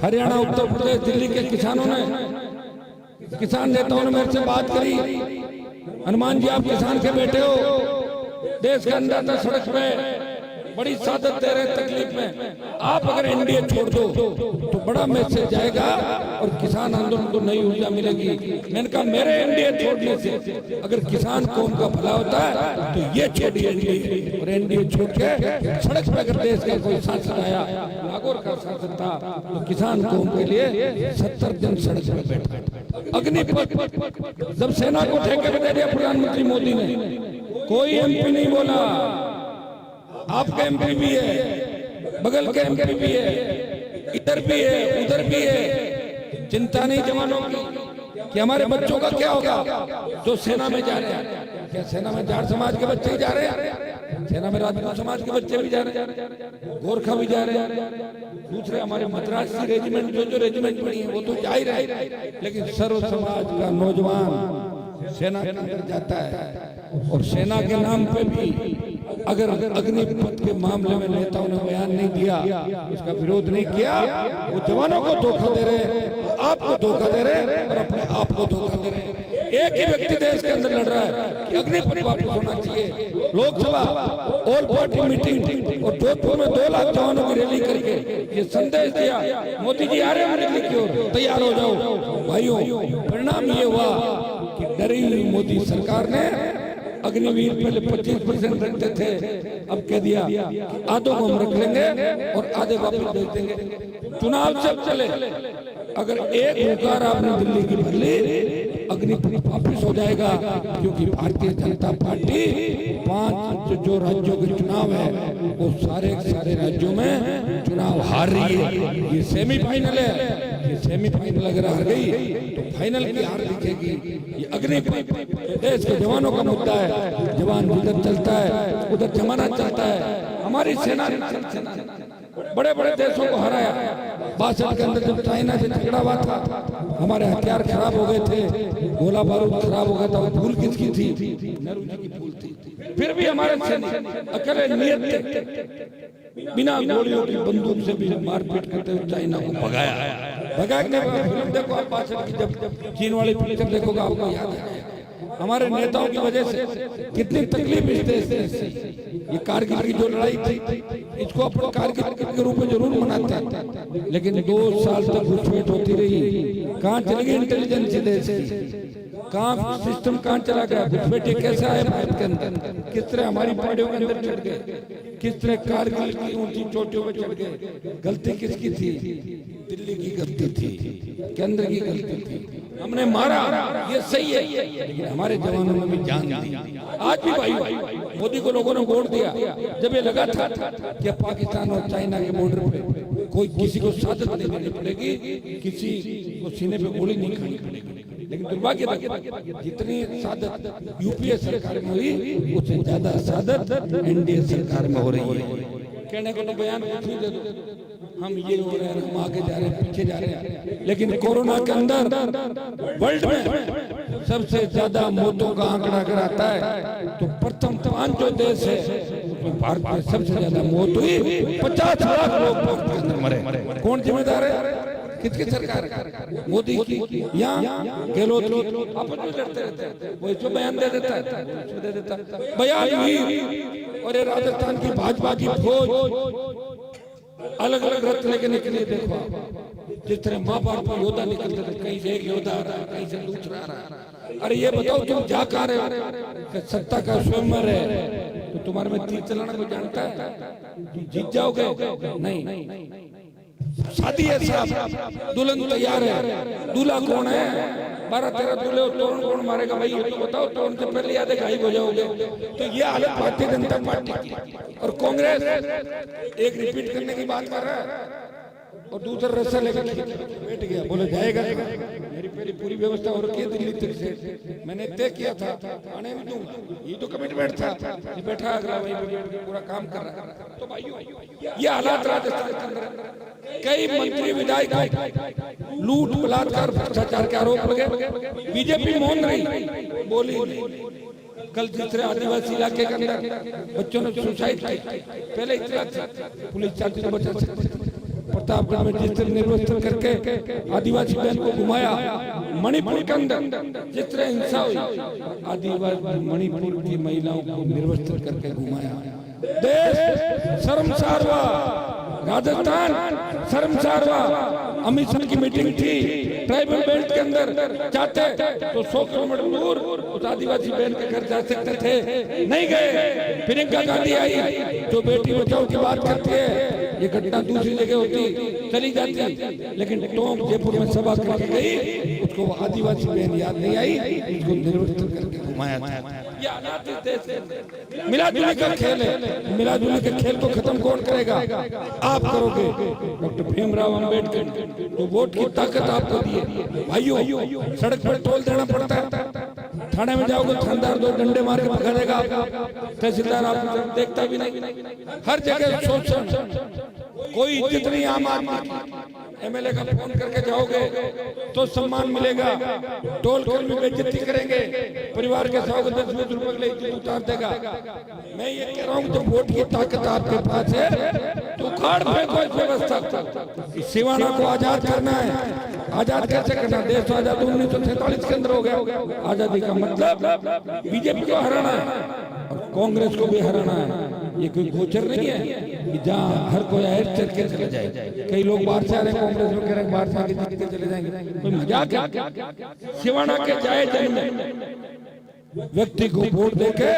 हरियाणा, उत्तर प्रदेश, दिल्ली के किसानों ने, किसान नेताओं ने मेरे से बात करी, हनुमान जी आप किसान के बेटे हो, देश के अंदर था, सड़क पे बड़ी सादत दे रहे तकलीफ में, आप अगर एनडीए छोड़ दो तो बड़ा मैसेज जाएगा और किसान आंदोलन को नई ऊर्जा मिलेगी। मैंने कहा मेरे एनडीए छोड़ने से अगर किसान कौम का भला होता है तो ये छोड़िए एनडीए, और एनडीए छोड़ के सड़क पे अगर देश का कोई सांसद आया, नागौर का सांसद था, तो किसान कौम के लिए 70 दिन सड़क पे बैठा। अग्निपथ जब सेना को ठेके पे दे दिया प्रधानमंत्री मोदी ने, कोई एमपी नहीं बोला, आपका एमपी भी है, बगल के एमपी भी है, इधर भी है, उधर भी है। चिंता नहीं जवानों की कि हमारे बच्चों का क्या होगा जो सेना में जा रहे हैं। क्या सेना में जाट समाज के बच्चे ही जा रहे हैं? सेना में राजपूत समाज के बच्चे भी जा रहे हैं, गोरखा भी जा रहे हैं, दूसरे हमारे मद्रास की रेजिमेंट जो रेजिमेंट बनी है वो तो जा ही रहे। लेकिन सर्व समाज का नौजवान सेना के अंदर जाता है, और सेना के नाम पे भी अगर अग्निपथ के मामले में नेताओं ने बयान नहीं दिया, उसका विरोध नहीं किया, वो जवानों को धोखा दे रहे, आपको धोखा दे रहे और अपने आप को धोखा दे रहे। एक ही व्यक्ति देश के अंदर लड़ रहा है कि अग्निपथ वापस होना चाहिए। लोकसभा ऑल पार्टी मीटिंग और जोधपुर में 2 लाख जवानों की रैली करके ये संदेश दिया, मोदी जी आ रहे हैं दिल्ली की ओर, तैयार हो जाओ भाइयों। परिणाम ये हुआ कि डरी हुई मोदी सरकार ने अग्निवीर पहले 25% रखते थे, अब कह दिया आधों को हम रख लेंगे और आधे वापस दे देंगे। चुनाव जब चले, अगर एक हुकार आपने दिल्ली की भर ली, अग्निपथ वापस हो जाएगा, क्योंकि भारतीय जनता पार्टी 5 जो राज्यों के चुनाव है वो सारे राज्यों में चुनाव हार रही है। ये सेमीफाइनल है, ये सेमीफाइनल अगर हार गई तो फाइनल की हार दिखेगी। ये अग्निपथ देश के जवानों का मुद्दा है, जवान जिधर चलता है उधर जमाना चलता है। हमारी सेना बड़े बड़े देशों को हराया। 62 के अंदर जब चाइना से झगड़ा हुआ था, हमारे हथियार खराब हो गए थे, गोला बारूद खराब हो गया था, वो भूल किसकी थी? नेहरू जी की भूल थी। फिर भी हमारे सैनिक अकेले नियत थे, बिना गोलियों की बंदूक से भी मारपीट करते हुए चाइना को भगाया। भगाने के बाद फिल्म देखो आप पास की, जब चीन वाली पिक्चर देखोगे आपको याद आएगा हमारे नेताओं की वजह से कितनी तकलीफ इस देश में। ये कारगिल की जो लड़ाई थी, इसको अपन कारगिल के रूप में जरूर मनाते हैं, लेकिन 2 साल तक घुसपैठ होती रही। कहाँ चली गई इंटेलिजेंस देश की, कहाँ सिस्टम कहाँ चला गया। घुसपैठ कैसा है भारत के अंदर, किस तरह हमारी पहाड़ियों के अंदर चढ़ गए, किस तरह कारगिल की ऊंची चोटियों में चढ़ गए। गलती किसकी थी? दिल्ली की गलती थी, केंद्र की गलती थी। हमने मारा, ये सही है, लेकिन हमारे जवानों ने भी जान दी। आज भी भाई मोदी को लोगों ने वोट दिया जब ये लगा था कि पाकिस्तान और चाइना के बॉर्डर पे कोई किसी को साजिश नहीं देनी पड़ेगी, किसी को सीने पे गोली नहीं खानी पड़ेगी। लेकिन दुर्भाग्य जितनी सादत यूपीए सरकार में हुई, उससे ज्यादा सादत एनडीए सरकार में हो रही है। कहने को तो बयान कुछ नहीं दे दो, हम ये हो रहे हैं, हम आगे जा रहे हैं, पीछे जा रहे हैं, लेकिन कोरोना के अंदर वर्ल्ड में सबसे ज्यादा मौतों का आंकड़ा अगर आता है तो प्रथम 5 जो देश है तो भारत में सबसे ज्यादा मौत हुई। 50 लाख लोग भारत के अंदर मरे। कौन जिम्मेदार है? किसकी सरकार? मोदी की या गहलोत की? आपस में लड़ते रहते हैं, वो इसमें बयान दे देता है, दे देता है बयान हुई। और ये राजस्थान की भाजपा की फौज अलग अलग रथ लेके निकली। देखो जिस तरह महाभारत में योद्धा निकलते थे, कहीं से एक योद्धा आ रहा है, कहीं से दूसरा आ रहा है। अरे ये बताओ तुम जा कहाँ रहे हो? सत्ता का स्वयंवर है तो तुम्हारे में तीर चलाना कोई जानता है? जीत जाओगे? नहीं। शादी है साहब, दुल्हन तैयार है, दूल्हा कौन है? 12-13 दूल्हे, तोरण कौन मारेगा भाई? ये तो बताओ। तोरण से पहले याद है गायब हो जाओगे। तो ये हालत भारतीय जनता पार्टी की। और कांग्रेस एक रिपीट करने की बात कर रहा है और दूसरा रस्सा लेकर बैठ गया, बोले जाएगा। मेरी पहले पूरी व्यवस्था हो रखी है दिल्ली तक से, मैंने तय किया था आने नहीं दूंगा, ये तो कमिटमेंट था। ये बैठा अगला वही पूरा काम कर रहा है। तो भाइयों ये हालात राजस्थान के अंदर, कई मंत्री विधायक लूट, बलात्कार, भ्रष्टाचार के आरोप लगे। बीजेपी मौन रही, बोली। कल तीसरे आदिवासी इलाके के अंदर बच्चों ने सुसाइड की, पहले इतना पुलिस चाहती तो बचा सकती। प्रतापगढ़ में जिस तरह निर्वस्त्र करके आदिवासी बहन को घुमाया, मणिपुर के अंदर जिस तरह हिंसा हुई, आदिवासी मणिपुर की महिलाओं को निर्वस्त्र करके घुमाया। देश शर्मसार हुआ, राजस्थान शर्मसार हुआ। अमित शाह की मीटिंग थी ट्राइबल बेल्ट के अंदर, चाहते तो 100 किलोमीटर दूर उस आदिवासी बहन के घर जा सकते थे, नहीं गए। प्रियंका गांधी आई जो बेटी बचाओ की बात करती है, ये घटना दूसरी जगह होती चली जाती, लेकिन टोंक जयपुर में सभा करके गई, उसको वो आदिवासी बहन याद नहीं आई, उसको निर्वस्त्र करके घुमाया था। ये हालात इस देश के मिलाजुली का खेल है। मिलाजुली के खेल को खत्म कौन करेगा? आप करोगे। डॉक्टर भीमराव अंबेडकर तो वोट की ताकत आपको दी है। भाइयों सड़क पर टोल देना पड़ता है, थाने में जाओगे थानेदार 2 डंडे मार के भगा देगा, तहसीलदार आपको देखता भी नहीं। हर जगह शोषण, कोई इज्जत नहीं आम आदमी। एमएलए का फोन करके जाओगे तो सम्मान मिलेगा, टोल कर्मी बेइज्जती करेंगे, परिवार के जाओगे 10-20 रुपए के लिए इज्जत उतार देगा। मैं ये कह रहा हूँ जब वोट की ताकत आपके पास है तो उखाड़ फेंको इस व्यवस्था। सिवाना को आजाद करना है। आजाद कैसे करना? देश आजाद 1947 के अंदर हो गया। आजादी का मतलब बीजेपी को हराना है और कांग्रेस को भी हराना है। ये कोई गोचर नहीं है कि जहाँ हर कोई आए चल के चले जाए। कई लोग बाहर से आ रहे हैं, कांग्रेस में कह रहे हैं बाहर से आके जीत के चले जाएंगे, कोई मजाक है? सिवाना के जाए जन्म व्यक्ति को वोट देके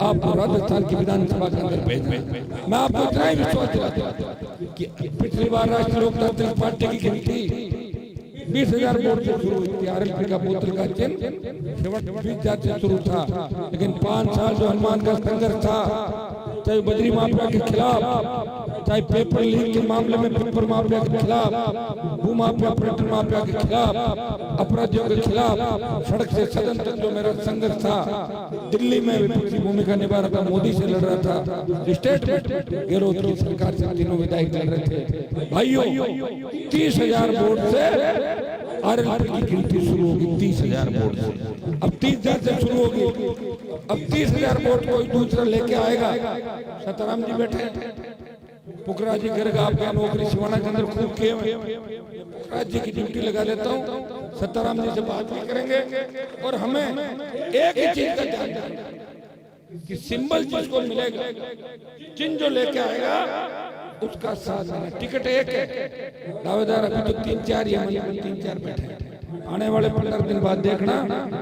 आपको राजस्थान की विधानसभा के अंदर भेज में। मैं आपको इतना ही विश्वास दिलाता हूँ कि पिछली बार राष्ट्रीय लोकतांत्रिक पार्टी की गिनती 20,000 वोट से शुरू हुई थी। आरएलपी का बोतल का चिन्ह 20,000 से शुरू था, लेकिन 5 साल जो हनुमान का संघर्ष था, चाहे बजरी माफिया के खिलाफ, चाहे पेपर लीक के मामले में पेपर माफिया के खिलाफ, भू माफिया, पर्यटन माफिया के खिलाफ, अपराधियों के खिलाफ, सड़क से सदन तक जो मेरा संघर्ष था, दिल्ली में विपक्षी भूमिका निभा रहा था, मोदी से लड़ रहा था, स्टेट में गहलोत की सरकार से तीनों विधायक लड़ रहे थे। भाइयों 30,000 वोट से आरएलपी की गिनती शुरू होगी 30,000 वोट से। अब 30,000 से शुरू होगी, अब 30,000 वोट कोई दूसरा लेके आएगा। सताराम जी बैठे, पुखराज जी गर्ग आपका नौकरी शिवाना के अंदर खूब किए हुए, पुखराज जी की ड्यूटी लगा लेता हूँ, सताराम जी से बात भी करेंगे। और हमें एक ही चीज का ध्यान रखना कि सिंबल जिसको मिलेगा, चिन्ह जो लेके आएगा उसका साथ देना। टिकट एक है, दावेदार अभी तो 3-4 ही है, 3-4 बैठे हैं। आने वाले 15 दिन बाद देखना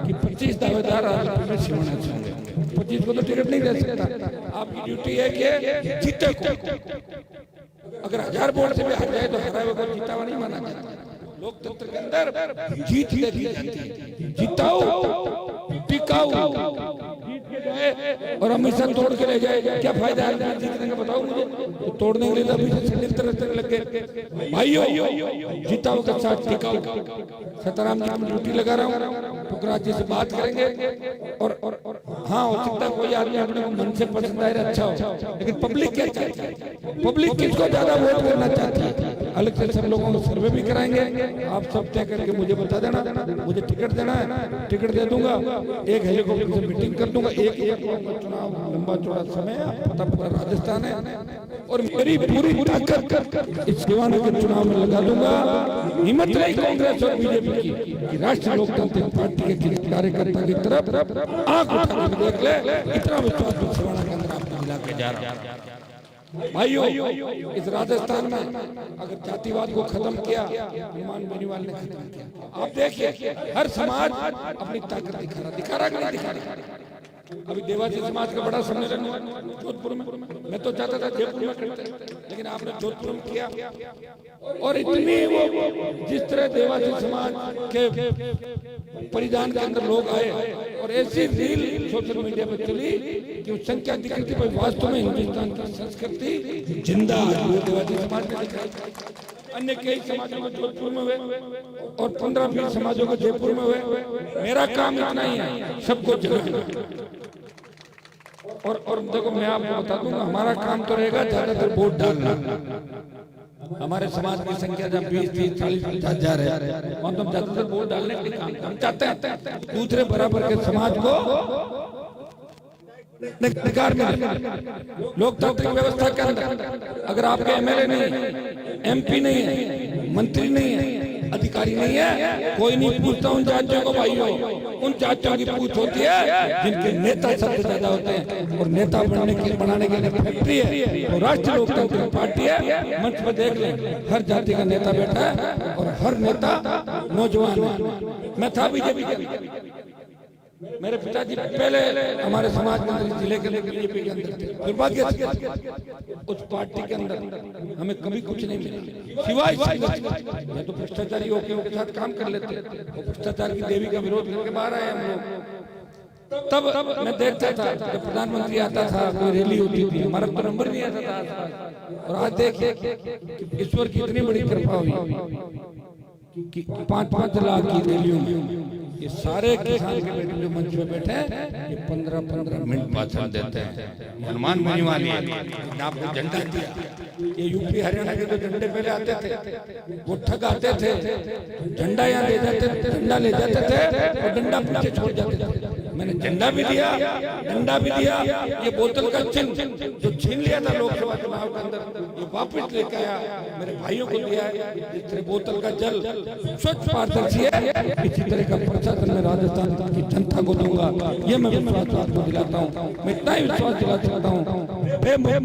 कि 25 दावेदार में शिवाना होंगे। 25 को तो टिकट नहीं दे सकता। आपकी ड्यूटी है कि जीते को, अगर 1000 वोट से भी हार जाए तो हरा हुआ को जीता हुआ नहीं माना जाता। लोकतंत्र के अंदर जीत देखी जाती है, जिताओ टिकाओ, और हमेशा तोड़ के ले जाए, क्या फायदा है जीतने का बताओ मुझे। तो तोड़ने के लिए अभी से तरह लग गए। भाइयों जिताओ के साथ टिकाओ। सताराम जी की ड्यूटी लगा रहा हूँ, पुखराज जी से बात करेंगे। और हाँ, हो सकता है कोई आदमी अपने मन से पसंद आए अच्छा हो, लेकिन पब्लिक क्या चाहती है, पब्लिक किसको ज्यादा वोट करना चाहती है। अलग से सब लोगों को सर्वे भी कराएंगे। आप सब तय करके मुझे बता देना, मुझे टिकट देना है, टिकट दे दूंगा, एक हेलीकॉप्टर से मीटिंग कर दूंगा। एक चुनाव लंबा चौड़ा समय पता पूरा राजस्थान है, और मेरी पूरी ताकत इस शिवाना के चुनाव में लगा दूंगा। हिम्मत रही कांग्रेस और बीजेपी की कि राष्ट्रीय लोकतांत्रिक पार्टी के किसी कार्यकर्ता की तरफ आंख उठा के देख ले, इतना विश्वास शिवाना के अंदर आपको मिला के जा रहा है। भाइयों, इस राजस्थान में अगर जातिवाद को खत्म किया, हनुमान बेनीवाल ने खत्म किया। आप देखिए हर समाज अपनी ताकत दिखा रहा कि नहीं दिखा रहा। अभी देवासी समाज का बड़ा सम्मेलन हुआ जोधपुर में, मैं तो चाहता था जयपुर में करते, लेकिन आपने जोधपुर में किया। और इतनी वो जिस तरह देवासी समाज के परिधान के अंदर लोग आए, और ऐसी रील सोशल मीडिया पर चली कि उस संख्या दिख रही थी, वास्तव में हिंदुस्तान की संस्कृति जिंदा देवासी समाज में दिख रही। अन्य कई समाजों को जोधपुर में हुए और 15-20 समाजों को जयपुर में हुए। मेरा काम इतना ही है, सबको जगाना। और देखो, मैं आपको बता दूंगा, हमारा काम तो रहेगा ज्यादातर वोट डालना। हमारे समाज की संख्या जब 20-30-40-50 है, वहां तो हम ज्यादातर वोट डालने के लिए काम चाहते हैं। दूसरे बराबर के समाज को अधिकार मिले लोकतांत्रिक व्यवस्था के अंदर। अगर आपके एमएलए नहीं है, एमपी नहीं है, मंत्री नहीं है, अधिकारी नहीं है, कोई नहीं पूछता उन जातियों को। भाइयों, उन जातियों की पूछ होती है जिनके नेता सबसे ज्यादा होते हैं, और नेता बनाने के लिए फैक्ट्री है तो राष्ट्रीय लोकतांत्रिक पार्टी है। मंच पर देख लें, हर जाति का नेता बैठा है, और हर नेता नौजवान है। मैं था बीजेपी के, मेरे पिताजी पहले हमारे समाज के अंदर, जिले के बीजेपी के अंदर थे। दुर्भाग्य उस पार्टी के अंदर हमें कभी कुछ नहीं मिला, सिवाय मैं तो भ्रष्टाचारी होके उनके साथ काम कर लेते। वो भ्रष्टाचार की देवी का विरोध करके बाहर आए हम लोग। तब मैं देखता था जब प्रधानमंत्री आता था, कोई रैली होती थी, हमारा तो नंबर नहीं आता था। और आज देखिए ईश्वर की इतनी बड़ी कृपा हुई कि 5-5 लाख की रैलियों में ये सारे किसान के बेटे जो मंच में बैठे हैं, ये 15-15 मिनट भाषण देते हैं। हनुमान बेनीवाल आपको झंडा दिया, ये यूपी हरियाणा के जो झंडे पहले आते थे वो ठग आते थे, झंडा यहाँ ले जाते थे, झंडा ले जाते थे और डंडा पीछे छोड़ जाते थे। मैंने झंडा भी दिया, डंडा भी दिया। ये बोतल का चिन्ह जो छीन लिया था लोकसभा चुनाव के अंदर, ये वापस लेके आया, मेरे भाइयों को दिया है। इस तरह बोतल का जल स्वच्छ पारदर्शी है, इसी तरह का प्रशासन में राजस्थान की जनता को दूंगा। ये मैं विश्वास आपको दिलाता हूँ, मैं इतना ही विश्वास दिला सकता हूँ।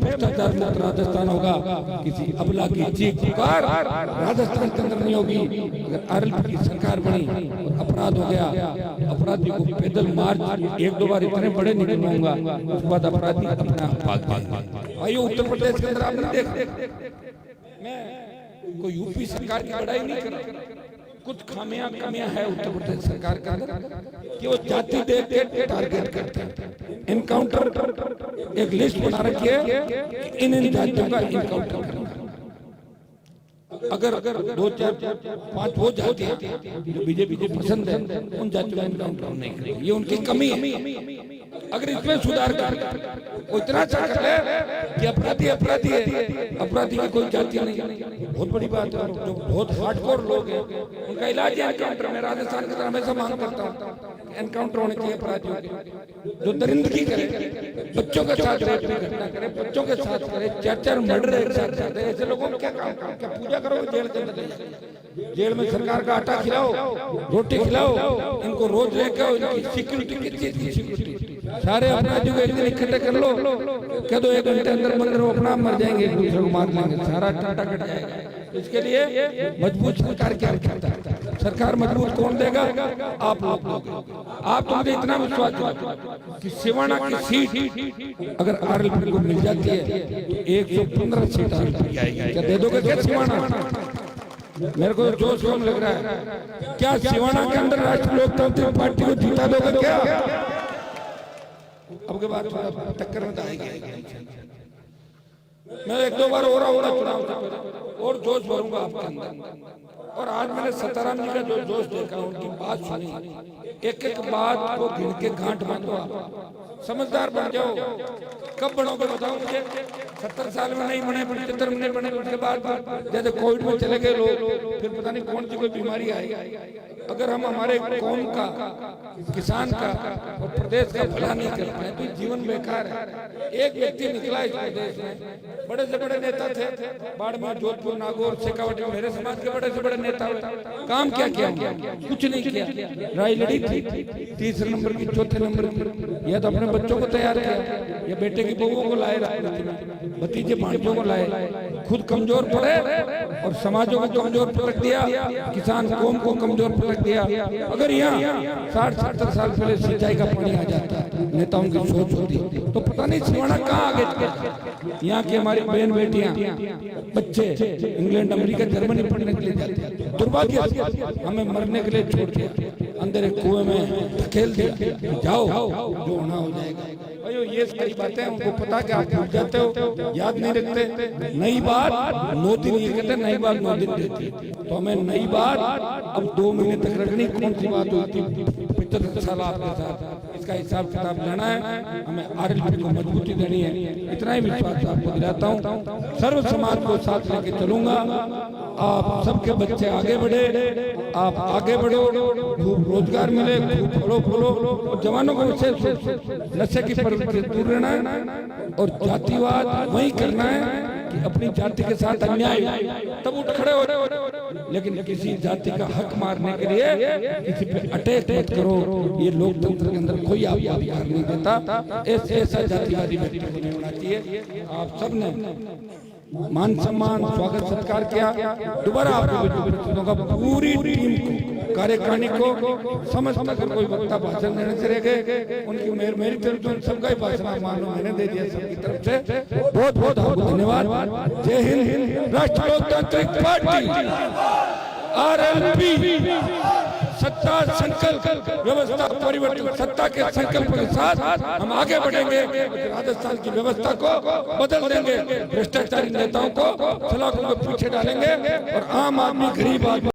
भ्रष्टाचार मुक्त राजस्थान होगा। किसी अबला की चीख पुकार राजस्थान के अंदर नहीं होगी। अगर आरएलपी की सरकार बनी और अपराध हो गया, अपराधी को पैदल मार्च 1-2 बार इतने बड़े निकलवाऊंगा, उसके बाद अपराधी अपना भाग। उत्तर प्रदेश के अंदर आपने देखा, मैं कोई यूपी सरकार की बड़ाई नहीं कर रहा, कुछ कमियां है उत्तर प्रदेश सरकार के अंदर कि वो जाति देख के टारगेट करते हैं। इनकाउंटर एक लिस्ट बना रखी है, इन जातियों का इनकाउंटर करना। अगर 2-4-5 वो जाति जो बीजेपी को पसंद है, उन जातियों का इनकाउंटर नहीं करेंगे, ये उनकी कमी है। अगर इसमें सुधार कर वो इतना अच्छा कर ले कि अपराधी अपराधी है, अपराधी की कोई जाति नहीं, बहुत बड़ी बात है। जो बहुत हार्डकोर लोग हैं उनका इलाज है एनकाउंटर में। राजस्थान की तरह हमेशा मांग करता हूँ एनकाउंटर होने चाहिए अपराधियों के। जो दरिंदगी करे, बच्चों के साथ रेप की घटना करे, बच्चों के साथ करे, 4-4 मर्डर एक साथ करते, ऐसे लोगों को क्या काम? क्या पूजा करोगे जेल के अंदर? जेल में सरकार का आटा खिलाओ, रोटी खिलाओ, इनको रोज लेके आओ। इनकी सिक्योरिटी किस चीज की सिक्योरिटी? सारे अपराधियों को एक दिन इकट्ठे कर लो, कह दो 1 घंटे अंदर मंदिर अपना मर जाएंगे, एक दूसरे को मार लेंगे, सारा टाटा कट जाएगा। इसके लिए मजबूत सरकार क्या करता है? सरकार मजबूत कौन देगा? आप लोग दोगे। आप तो मुझे इतना विश्वास हो कि सिवाना की सीट अगर आरएलपी को मिल जाती है तो 115 सीट आएगी। क्या दे दोगे क्या सिवाना? मेरे को जोश कम लग रहा है। क्या सिवाना के अंदर राष्ट्रीय लोकतांत्रिक पार्टी को जीता दोगे क्या? अब के बाद टक्कर में आएगी। मैं 1-2 बार हो रहा होगा चुनाव से पहले और जोश भरूंगा आपके अंदर। और आज मैंने सताराम जी का जो जोश देखा, उनकी बात सुनी, एक-एक बात को गिन के गांठ बांधो। आप समझदार बन जाओ। कब बनोगे बताओ मुझे? 70 साल में नहीं बने, 75 में नहीं बने, उसके बाद जैसे कोविड में चले गए लोग, फिर पता नहीं कौन सी कोई बीमारी आई। अगर हम हमारे कौम का, किसान का और प्रदेश का भला नहीं कर पाए तो जीवन बेकार है। एक व्यक्ति निकला इस प्रदेश में, बड़े से बड़े नेता थे, बाड़मेर, जोधपुर, नागौर, शेखावटी, मेरे समाज के बड़े से बड़े नेता हुए, काम क्या किया? कुछ नहीं किया। राय लड़ी थी 3 नंबर की, 4 नंबर की। यह तो अपने बच्चों को तैयार किया, या बेटे की बहुओं को लाए, भतीजे भांजों को लाए, खुद कमजोर पड़े और समाजों को कमजोर पलट दिया, किसान कौम को कमजोर पलट दिया। अगर यहाँ 60-70 साल पहले सिंचाई का पानी आ जाता, नेताओं की सोच होती, तो पता नहीं सिवाना कहाँ आगे। यहाँ की हमारी बहन बेटियां, बच्चे इंग्लैंड, अमेरिका, जर्मनी पढ़ने के लिए जाते हैं। दुर्भाग्य हमें मरने के लिए छोड़ दिया, अंदर एक कुएं में धकेल दिया, जाओ जो होना हो जाएगा। भाइयों ये सारी बातें उनको पता कि आप भूल जाते हो, याद नहीं रखते। नई बात 9 दिन, ये कहते नई बात 9 दिन रहती, तो हमें नई बात अब 2 महीने तक रखनी। कौन सी बात होती 75 साल आपके साथ, इसका हिसाब किताब लेना है। हमें आरएलपी को मजबूती देनी है, इतना ही विश्वास आपको दिलाता हूँ। सर्व समाज को साथ लेके चलूंगा। आप सबके बच्चे आगे बढ़े, आप आगे बढ़ो, खूब रोजगार मिले, खूब फलो। जवानों को नशे की प्रवृत्ति दूर रहना है और जातिवाद वही करना है कि अपनी जाति के साथ अन्याय तब उठ खड़े हो, लेकिन किसी जाति का हक मारने के लिए किसी पे अटैक मत करो। ये लोकतंत्र के अंदर कोई आपको अधिकार नहीं देता। ऐसा जातिवादी व्यक्ति नहीं होना चाहिए। आप सबने मान सम्मान, स्वागत सत्कार किया। दोबारा आपको का पूरी टीम को, कार्यकारिणी को, समस्त अगर कोई वक्ता भाषण देने से रह गए, उनकी मेरी तरफ से सबका ही भाषण मानो मैंने दे दिया सबकी तरफ से। बहुत बहुत आपको धन्यवाद। जय हिंद। राष्ट्रीय लोकतांत्रिक पार्टी आरएलपी सत्ता संकल्प व्यवस्था परिवर्तन, सत्ता के संकल्प के साथ हम आगे बढ़ेंगे। राजस्थान की व्यवस्था को बदल देंगे, भ्रष्टाचारी नेताओं को सलाखों को पीछे डालेंगे और आम आदमी, गरीब आदमी